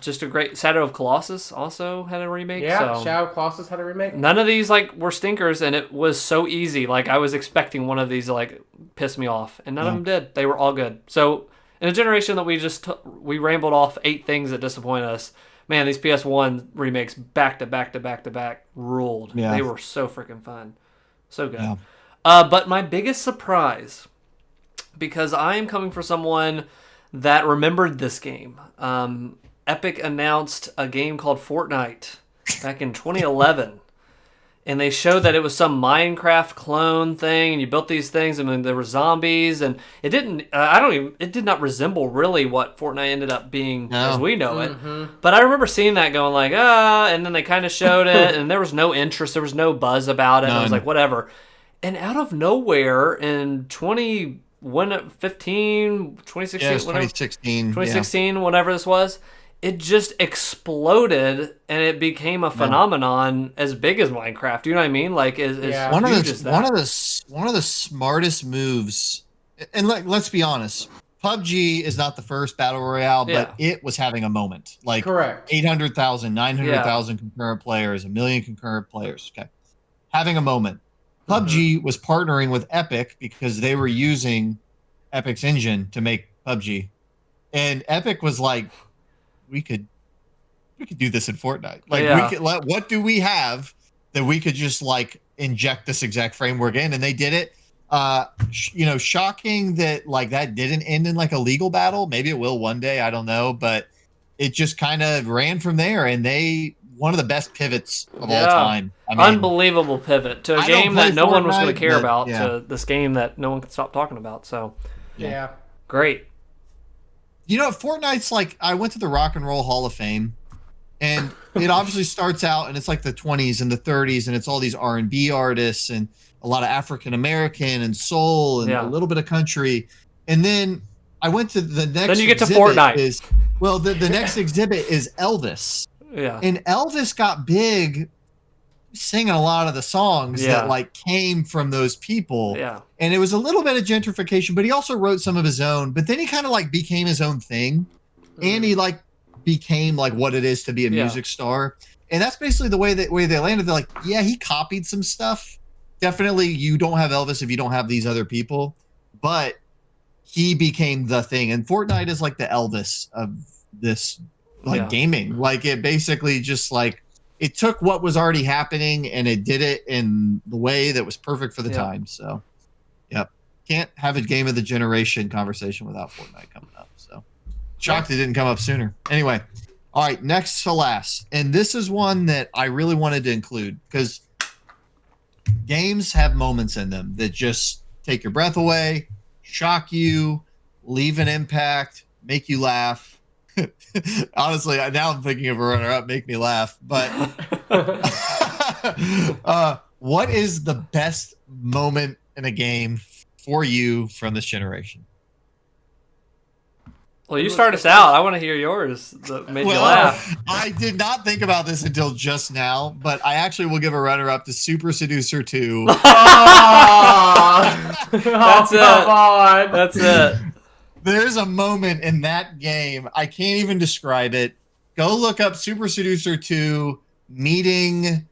Speaker 1: just a great... Shadow of Colossus also had a remake.
Speaker 3: Yeah,
Speaker 1: so
Speaker 3: Shadow of Colossus had a remake.
Speaker 1: None of these were stinkers, and it was so easy. I was expecting one of these to piss me off, and none of them did. They were all good. So in a generation that we rambled off 8 things that disappointed us, man, these PS1 remakes back to back to back to back ruled. Yeah. They were so freaking fun. So good. Yeah. But my biggest surprise, because I am coming for someone that remembered this game. Epic announced a game called Fortnite back in 2011. And they showed that it was some Minecraft clone thing, and you built these things, and then there were zombies, and it didn't. It did not resemble really what Fortnite ended up being as we know it. But I remember seeing that, going like, and then they kind of showed it, and there was no interest, there was no buzz about it. And I was like, whatever. And out of nowhere, in 2015, 2016,
Speaker 2: Yeah, 2016,
Speaker 1: whatever this was. It just exploded, and it became a phenomenon as big as Minecraft. You know what I mean? Like,
Speaker 2: one of the smartest moves. And let's be honest, PUBG is not the first battle royale, but it was having a moment. Like,
Speaker 3: correct,
Speaker 2: 800,000, 900,000 concurrent players, 1 million concurrent players. Okay, having a moment. PUBG was partnering with Epic because they were using Epic's engine to make PUBG, and Epic was like, we could do this in Fortnite. Like, we could what do we have that we could just like inject this exact framework in? And they did it. Shocking that like that didn't end in like a legal battle. Maybe it will one day. I don't know, but it just kind of ran from there. And one of the best pivots of all time. I mean,
Speaker 1: unbelievable pivot to a game that no one was going to care about to this game that no one could stop talking about. So great.
Speaker 2: Fortnite's like, I went to the Rock and Roll Hall of Fame, and it obviously starts out and it's like the 20s and the 30s, and it's all these R&B artists and a lot of African American and soul and a little bit of country. And then I went to the next.
Speaker 1: Then you get to Fortnite.
Speaker 2: The next exhibit is Elvis.
Speaker 1: Yeah.
Speaker 2: And Elvis got big singing a lot of the songs that like came from those people.
Speaker 1: Yeah.
Speaker 2: And it was a little bit of gentrification, but he also wrote some of his own, but then he kind of like became his own thing. And he like became like what it is to be a music star. And that's basically the way they landed. They're like, yeah, he copied some stuff. Definitely you don't have Elvis if you don't have these other people, but he became the thing. And Fortnite is like the Elvis of this gaming. Like, it basically just like, it took what was already happening and it did it in the way that was perfect for the time. So, can't have a game of the generation conversation without Fortnite coming up. So, shocked it didn't come up sooner. Anyway, all right, next to last. And this is one that I really wanted to include because games have moments in them that just take your breath away, shock you, leave an impact, make you laugh. Honestly, now I'm thinking of a runner-up, make me laugh. But what is the best moment in a game for you from this generation?
Speaker 1: Well, you start us out. I want to hear yours that made you laugh.
Speaker 2: I did not think about this until just now, but I actually will give a runner-up to Super Seducer 2.
Speaker 1: That's it. That's it.
Speaker 2: There's a moment in that game, I can't even describe it. Go look up Super Seducer 2 meeting.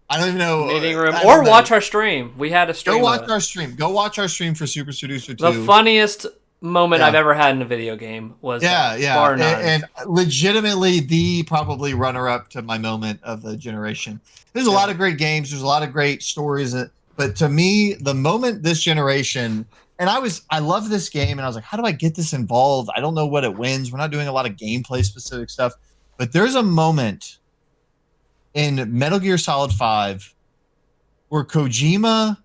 Speaker 2: I don't even know.
Speaker 1: Meeting room. Or watch our stream. We had a stream.
Speaker 2: Go watch our stream. Go watch our stream for Super Seducer 2.
Speaker 1: The funniest moment I've ever had in a video game was bar none.
Speaker 2: And legitimately the probably runner-up to my moment of the generation. There's a lot of great games. There's a lot of great stories. But to me, the moment this generation... And I love this game, and I was like, how do I get this involved? I don't know what it wins. We're not doing a lot of gameplay-specific stuff. But there's a moment in Metal Gear Solid 5 where Kojima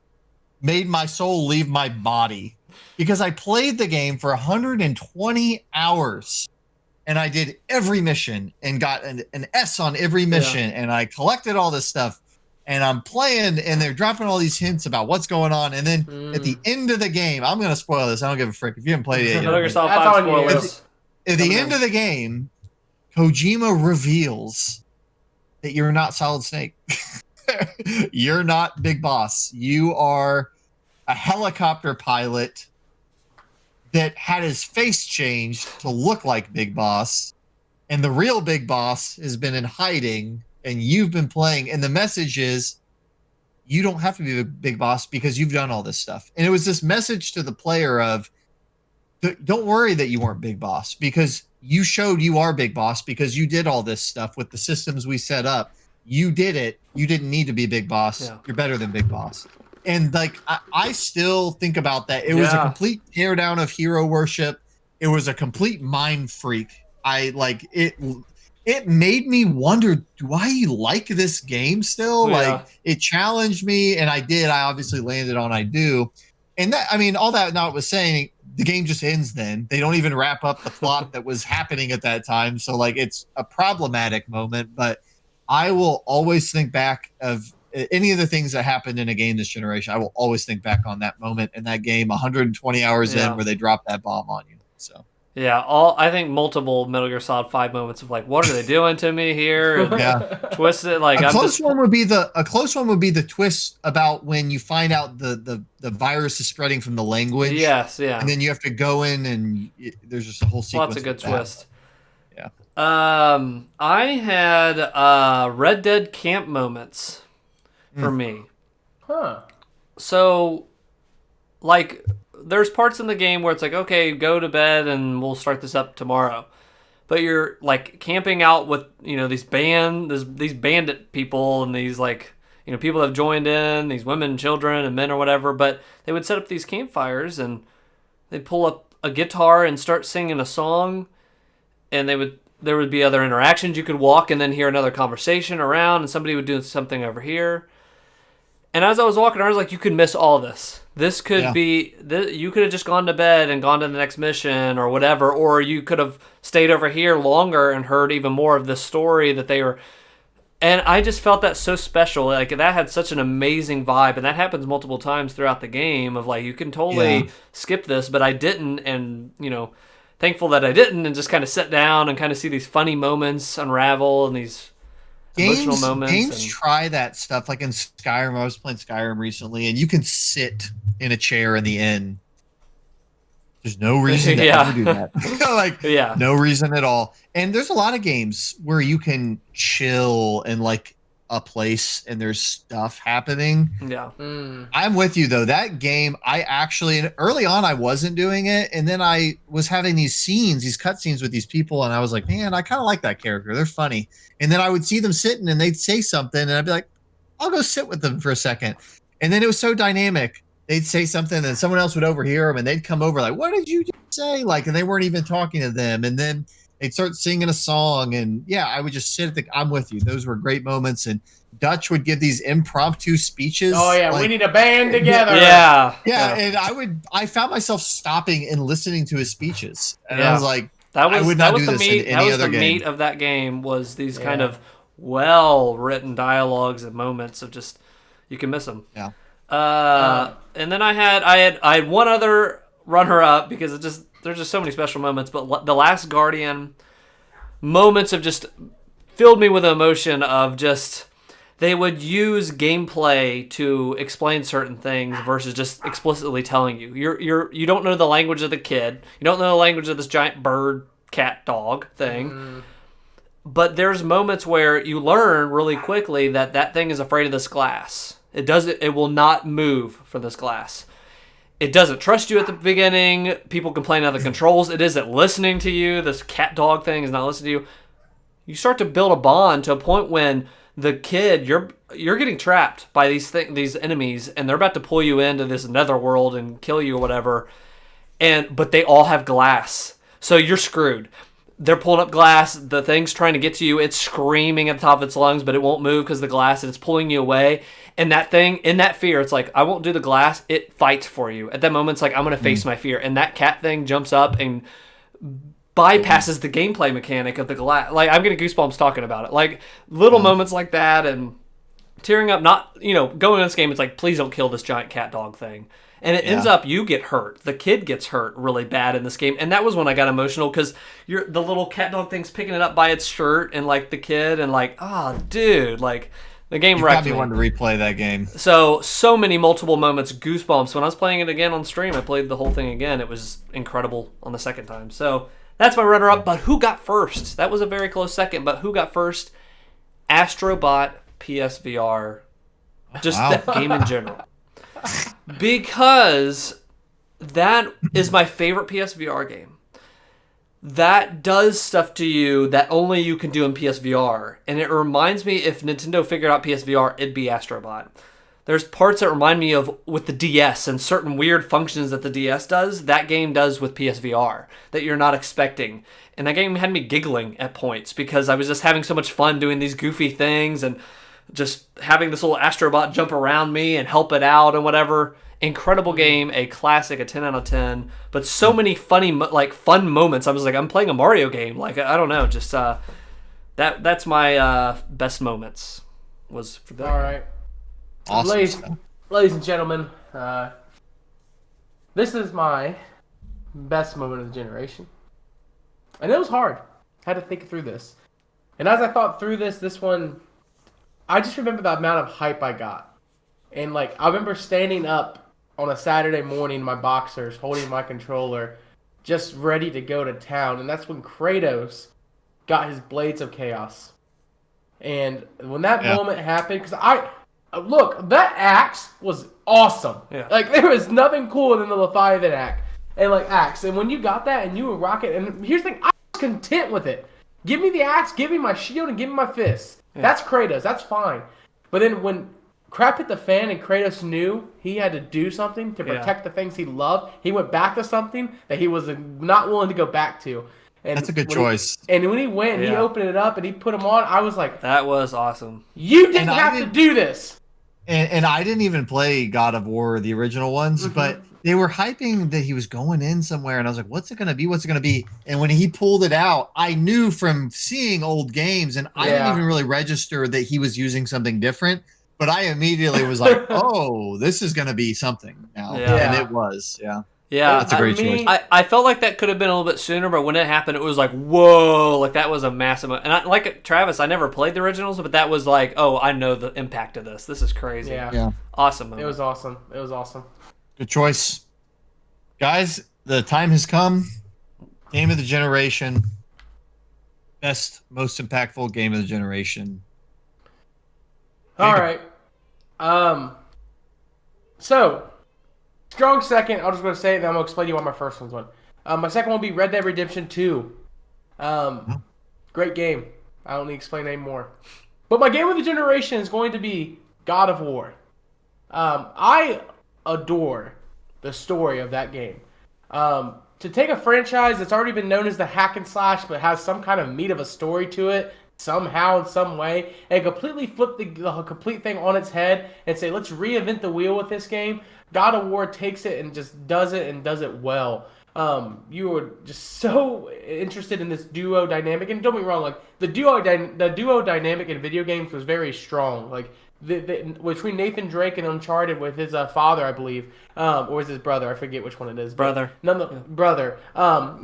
Speaker 2: made my soul leave my body because I played the game for 120 hours, and I did every mission and got an S on every mission, and I collected all this stuff. And I'm playing, and they're dropping all these hints about what's going on. And then at the end of the game, I'm going to spoil this. I don't give a frick. If you haven't played it yet, at the end of the game, Kojima reveals that you're not Solid Snake. You're not Big Boss. You are a helicopter pilot that had his face changed to look like Big Boss. And the real Big Boss has been in hiding. And you've been playing, and the message is you don't have to be a big boss because you've done all this stuff. And it was this message to the player of, don't worry that you weren't big boss because you showed you are big boss because you did all this stuff with the systems we set up. You did it. You didn't need to be big boss. Yeah. You're better than big boss. And like I still think about that. It was a
Speaker 1: Yeah.
Speaker 2: complete teardown of hero worship. It was a complete mind freak. I like it. It made me wonder, do I like this game still?
Speaker 1: Yeah.
Speaker 2: Like it challenged me, and I did. I obviously landed on I do. And that, I mean, all that not was saying, the game just ends then. They don't even wrap up the plot that was happening at that time. So like it's a problematic moment, but I will always think back of any of the things that happened in a game this generation. I will always think back on that moment in that game 120 hours
Speaker 1: Yeah.
Speaker 2: in where they dropped that bomb on you. So
Speaker 1: Yeah, I think multiple Metal Gear Solid 5 moments of like, what are they doing to me here? And
Speaker 2: yeah.
Speaker 1: twisted, like
Speaker 2: A
Speaker 1: I'm
Speaker 2: close
Speaker 1: just
Speaker 2: one would be the twist about when you find out the virus is spreading from the language.
Speaker 1: yes, yeah.
Speaker 2: And then you have to go in and there's just a whole sequence.
Speaker 1: Lots of good
Speaker 2: with that.
Speaker 1: twist.
Speaker 2: Yeah.
Speaker 1: I had Red Dead camp moments for me.
Speaker 3: Huh.
Speaker 1: So, like, there's parts in the game where it's like, okay, go to bed and we'll start this up tomorrow. But you're like camping out with these bandit people and these like people have joined in, these women, children, and men or whatever. But they would set up these campfires and they'd pull up a guitar and start singing a song, and there would be other interactions. You could walk and then hear another conversation around, and somebody would do something over here. And as I was walking around, I was like, you could miss all this. This could be, you could have just gone to bed and gone to the next mission or whatever, or you could have stayed over here longer and heard even more of this story that they were. And I just felt that so special. Like, that had such an amazing vibe, and that happens multiple times throughout the game of like, you can totally skip this, but I didn't, and, thankful that I didn't, and just kind of sit down and kind of see these funny moments unravel and these emotional moments.
Speaker 2: Games try that stuff. Like in Skyrim, I was playing Skyrim recently, and you can sit in a chair in the inn. There's no reason to ever do that. No reason at all. And there's a lot of games where you can chill in like a place and there's stuff happening.
Speaker 1: Yeah.
Speaker 2: I'm with you though. That game, I actually, early on I wasn't doing it, and then I was having these cutscenes with these people, and I was like, man, I kind of like that character. They're funny. And then I would see them sitting and they'd say something, and I'd be like, I'll go sit with them for a second. And then it was so dynamic. They'd say something and someone else would overhear them, and they'd come over like, what did you just say? Like, and they weren't even talking to them. And then they'd start singing a song, and I would just sit I'm with you. Those were great moments. And Dutch would give these impromptu speeches.
Speaker 3: Oh yeah,
Speaker 2: like,
Speaker 3: we need a band together.
Speaker 1: Yeah.
Speaker 2: And I found myself stopping and listening to his speeches. And I was like,
Speaker 1: that was
Speaker 2: the
Speaker 1: meat of that game was these kind of well-written dialogues and moments of just, you can miss them.
Speaker 2: Yeah.
Speaker 1: And then I had one other runner-up because there's just so many special moments, but The Last Guardian moments of just filled me with emotion of just, they would use gameplay to explain certain things versus just explicitly telling you. You don't know the language of the kid. You don't know the language of this giant bird, cat, dog thing. But there's moments where you learn really quickly that thing is afraid of this glass. It will not move for this glass. It doesn't trust you at the beginning. People complain about the controls. It isn't listening to you. This cat dog thing is not listening to you. You start to build a bond to a point when the kid, you're getting trapped by these enemies, and they're about to pull you into this netherworld and kill you or whatever. But they all have glass, so you're screwed. They're pulling up glass. The thing's trying to get to you. It's screaming at the top of its lungs, but it won't move because of the glass, and it's pulling you away. And that thing, in that fear, it's like, I won't do the glass. It fights for you. At that moment, it's like, I'm going to face my fear. And that cat thing jumps up and bypasses the gameplay mechanic of the glass. Like, I'm getting goosebumps talking about it. Like, little moments like that and tearing up, not, going in this game, it's like, please don't kill this giant cat dog thing. And it ends up, you get hurt. The kid gets hurt really bad in this game. And that was when I got emotional, because the little cat dog thing's picking it up by its shirt, and like the kid, and like, dude, like, the game wrecked me.
Speaker 2: You probably wanted to replay that game.
Speaker 1: So many multiple moments, goosebumps. When I was playing it again on stream, I played the whole thing again. It was incredible on the second time. So that's my runner-up. But who got first? That was a very close second. But who got first? Astrobot PSVR. Just that game in general. Because that is my favorite PSVR game. That does stuff to you that only you can do in PSVR. And it reminds me, if Nintendo figured out PSVR, it'd be Astrobot. there's parts that remind me of with the DS and certain weird functions that the DS does, that game does with PSVR that you're not expecting. And that game had me giggling at points because I was just having so much fun doing these goofy things and just having this little astrobot jump around me and help it out and whatever. Incredible game, a classic, a 10 out of 10. But so many funny, fun moments. I was like, I'm playing a Mario game. Like, I don't know, just that's my best moments was for that.
Speaker 3: All right.
Speaker 2: Awesome.
Speaker 3: Ladies and gentlemen, this is my best moment of the generation. And it was hard. I had to think through this. And as I thought through this one, I just remember the amount of hype I got. And, like, I remember standing up on a Saturday morning in my boxers, holding my controller, just ready to go to town. And that's when Kratos got his Blades of Chaos. And when that moment happened, because look, that axe was awesome.
Speaker 1: Yeah.
Speaker 3: Like, there was nothing cooler than the Leviathan axe. And when you got that and you were rocking, and here's the thing, I was content with it. Give me the axe, give me my shield, and give me my fists. Yeah. That's Kratos. That's fine. But then when crap hit the fan and Kratos knew he had to do something to protect the things he loved, he went back to something that he was not willing to go back to. And
Speaker 2: that's a good choice.
Speaker 3: And when he went and he opened it up and he put them on, I was like,
Speaker 1: that was awesome.
Speaker 3: You didn't have to do this.
Speaker 2: And I didn't even play God of War, the original ones, but they were hyping that he was going in somewhere. And I was like, what's it going to be? What's it going to be? And when he pulled it out, I knew from seeing old games, and I didn't even really register that he was using something different. But I immediately was like, oh, this is going to be something now.
Speaker 1: Yeah.
Speaker 2: And it was,
Speaker 1: Yeah,
Speaker 2: that's a great choice.
Speaker 1: I felt like that could have been a little bit sooner, but when it happened, it was like, whoa, like that was a massive. And like Travis, I never played the originals, but that was like, oh, I know the impact of this. This is crazy.
Speaker 3: Yeah.
Speaker 1: Awesome moment.
Speaker 3: It was awesome. It was awesome.
Speaker 2: Good choice. Guys, the time has come. Game of the generation. Best, most impactful game of the generation.
Speaker 3: All right. So, strong second. I'm just going to say it, then I'm going to explain to you why my first one's one. My second one will be Red Dead Redemption 2. Great game. I don't need to explain any more. But my game of the generation is going to be God of War. I adore the story of that game. To take a franchise that's already been known as the hack and slash, but has some kind of meat of a story to it, somehow in some way, and completely flip the complete thing on its head and say, let's reinvent the wheel with this game. God of War takes it and just does it and does it well. You were just so interested in this duo dynamic, and don't get me wrong, like the duo dynamic in video games was very strong. Like between Nathan Drake and Uncharted with his father, I believe, or was his brother? I forget which one it is.
Speaker 1: Brother.
Speaker 3: Brother.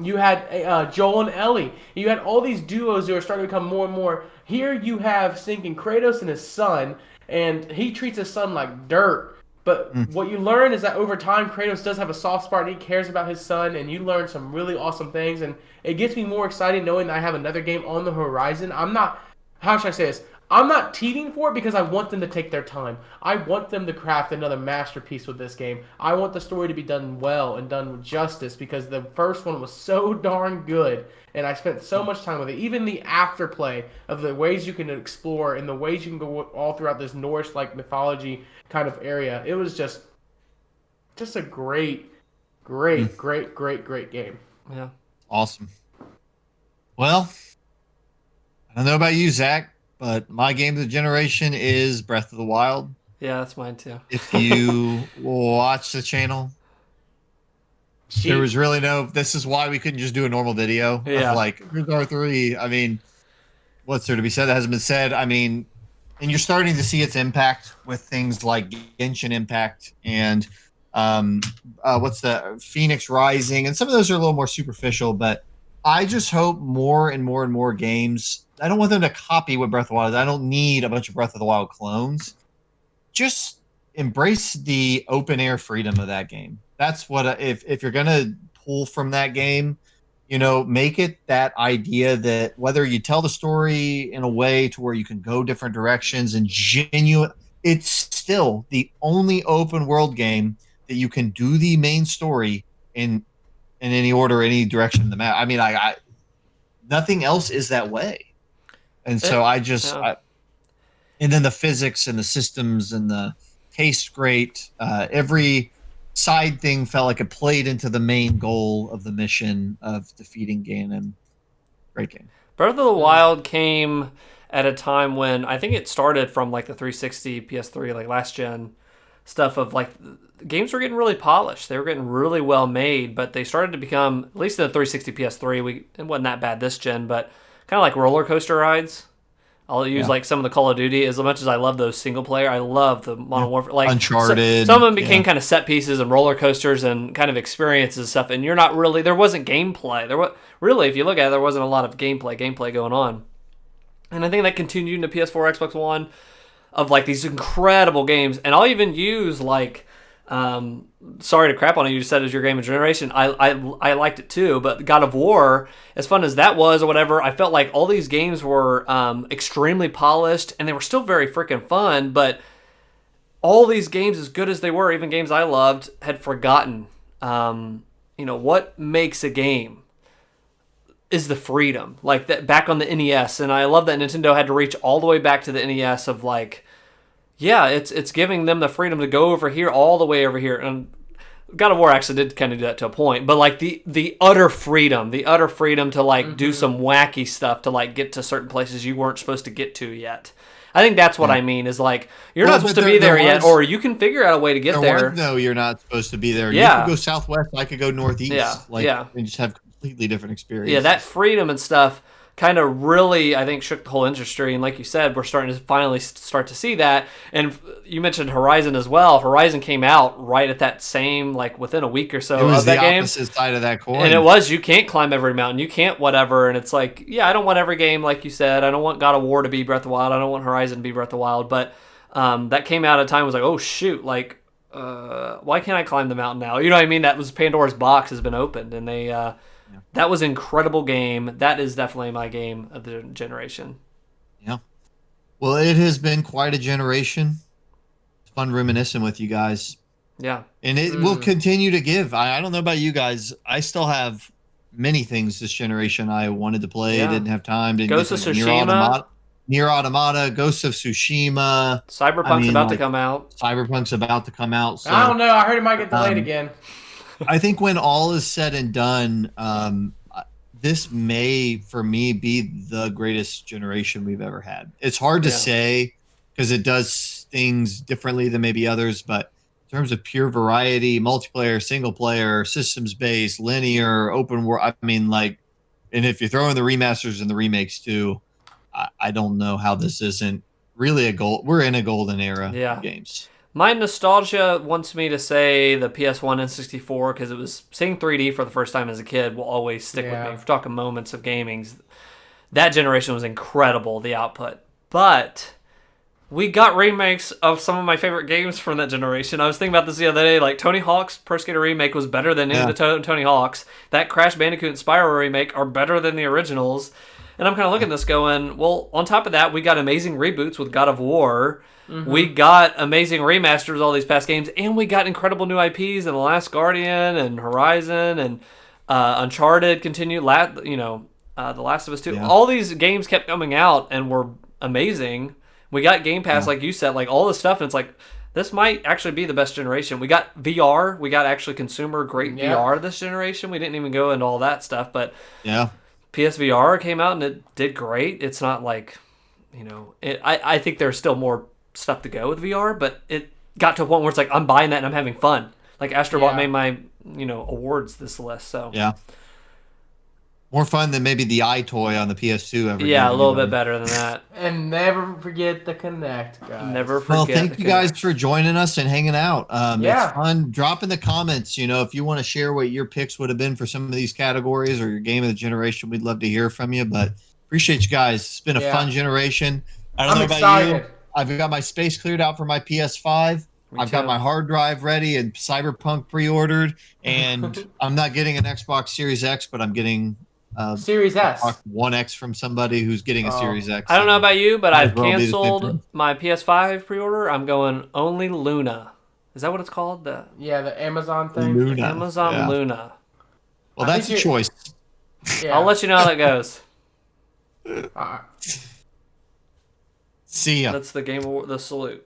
Speaker 3: You had Joel and Ellie. You had all these duos who are starting to become more and more. Here you have sinking Kratos and his son, and he treats his son like dirt. But what you learn is that over time, Kratos does have a soft spot, and he cares about his son, and you learn some really awesome things, and it gets me more excited knowing that I have another game on the horizon. How should I say this? I'm not teething for it because I want them to take their time. I want them to craft another masterpiece with this game. I want the story to be done well and done with justice because the first one was so darn good, and I spent so much time with it. Even the afterplay of the ways you can explore and the ways you can go all throughout this Norse-like mythology kind of area. It was just a great game.
Speaker 1: Yeah.
Speaker 2: Awesome. Well, I don't know about you, Zach, but my game of the generation is Breath of the Wild.
Speaker 1: Yeah, that's mine too.
Speaker 2: If you watch the channel, there was really this is why we couldn't just do a normal video of like, here's R3. I mean, what's there to be said that hasn't been said? I mean, and you're starting to see its impact with things like Genshin Impact and what's the Phoenix Rising, and some of those are a little more superficial, but I just hope more and more and more games. I don't want them to copy what Breath of the Wild is. I don't need a bunch of Breath of the Wild clones. Just embrace the open air freedom of that game. That's what if you're gonna pull from that game, make it that idea that whether you tell the story in a way to where you can go different directions and it's still the only open world game that you can do the main story in any order, any direction in the map. I mean, I nothing else is that way. And so and then the physics and the systems and the tastes great. Every side thing felt like it played into the main goal of the mission of defeating Ganon. Great game.
Speaker 1: Breath of the Wild came at a time when I think it started from like the 360, PS3, like last gen stuff of like games were getting really polished. They were getting really well made, but they started to become, at least in the 360 PS3, it wasn't that bad this gen, but kind of like roller coaster rides. I'll use like some of the Call of Duty. As much as I love those single player, I love the Modern Warfare. Like
Speaker 2: Uncharted.
Speaker 1: Some of them became kind of set pieces and roller coasters and kind of experiences and stuff. And you're not really, there wasn't gameplay. There was really, if you look at it, there wasn't a lot of gameplay going on. And I think that continued into PS4, Xbox One, of like these incredible games. And I'll even use like, sorry to crap on it, you just said it was your game of generation. I liked it too, but God of War, as fun as that was or whatever, I felt like all these games were extremely polished and they were still very freaking fun, but all these games, as good as they were, even games I loved, had forgotten what makes a game is the freedom. Like that back on the NES, and I love that Nintendo had to reach all the way back to the NES of like, yeah, it's giving them the freedom to go over here, all the way over here. And God of War actually did kind of do that to a point, but like the utter freedom to like do some wacky stuff to like get to certain places you weren't supposed to get to yet. I think that's what I mean is like, you're not supposed to be there yet, or you can figure out a way to get there.
Speaker 2: No, you're not supposed to be there.
Speaker 1: Yeah.
Speaker 2: You could go southwest, I could go northeast. And just have completely different experiences.
Speaker 1: Yeah, that freedom and stuff kind of really, I think, shook the whole industry. And like you said, we're starting to finally start to see that. And you mentioned Horizon as well. Horizon came out right at that same, like within a week or so of that game. It was
Speaker 2: the opposite side of that coin.
Speaker 1: And it was, you can't climb every mountain. You can't whatever. And it's like, yeah, I don't want every game, like you said. I don't want God of War to be Breath of the Wild. I don't want Horizon to be Breath of the Wild. But that came out at a time, was like, oh, shoot, like, why can't I climb the mountain now? You know what I mean? That was Pandora's box has been opened. And they... That was an incredible game. That is definitely my game of the generation.
Speaker 2: Yeah. Well, it has been quite a generation. It's fun reminiscing with you guys.
Speaker 1: Yeah.
Speaker 2: And it will continue to give. I don't know about you guys. I still have many things this generation I wanted to play. Didn't have time.
Speaker 1: Ghost of Tsushima.
Speaker 2: Nier Automata, Ghost of Tsushima.
Speaker 1: Cyberpunk's about to come out.
Speaker 2: Cyberpunk's about to come out. So,
Speaker 3: I don't know. I heard it might get delayed again.
Speaker 2: I think when all is said and done, this may, for me, be the greatest generation we've ever had. It's hard to say because it does things differently than maybe others, but in terms of pure variety, multiplayer, single player, systems-based, linear, open world, I mean, like, and if you're throwing the remasters and the remakes too, I don't know how this isn't really a gold. We're in a golden era of games.
Speaker 1: My nostalgia wants me to say the PS1 and 64 because it was seeing 3D for the first time as a kid will always stick with me. If we're talking moments of gaming, that generation was incredible, the output. But we got remakes of some of my favorite games from that generation. I was thinking about this the other day. Like Tony Hawk's Pro Skater remake was better than any of the Tony Hawk's. That Crash Bandicoot and Spyro remake are better than the originals. And I'm kind of looking at this going, well, on top of that, we got amazing reboots with God of War. Mm-hmm. We got amazing remasters of all these past games, and we got incredible new IPs in The Last Guardian and Horizon and Uncharted continued. The Last of Us 2. Yeah. All these games kept coming out and were amazing. We got Game Pass, like you said, like all this stuff, and it's like, this might actually be the best generation. We got VR. We got actually consumer great VR this generation. We didn't even go into all that stuff, but PSVR came out and it did great. It's not like, I think there's still more stuff to go with VR, but it got to a point where it's like, I'm buying that and I'm having fun. Like Astrobot made my, awards this list. So more fun than maybe the iToy on the PS2 ever. Yeah, a little bit better than that.
Speaker 3: And never forget the Kinect, guys.
Speaker 1: Never forget.
Speaker 2: Well, thank you guys for joining us and hanging out. It's fun. Drop in the comments, if you want to share what your picks would have been for some of these categories or your game of the generation, we'd love to hear from you. But appreciate you guys. It's been a fun generation. I don't know about you. I've got my space cleared out for my PS5. I've got my hard drive ready and Cyberpunk pre-ordered. And I'm not getting an Xbox Series X, but I'm getting
Speaker 3: Series S.
Speaker 2: Xbox One X from somebody who's getting a Series X.
Speaker 1: I don't know about you, but I've canceled my PS5 pre-order. I'm going only Luna. Is that what it's called? The
Speaker 3: Amazon thing?
Speaker 2: Luna.
Speaker 1: Amazon Luna.
Speaker 2: Well, that's a choice.
Speaker 1: Yeah. I'll let you know how that goes.
Speaker 2: See ya.
Speaker 1: That's the Game Award, the salute.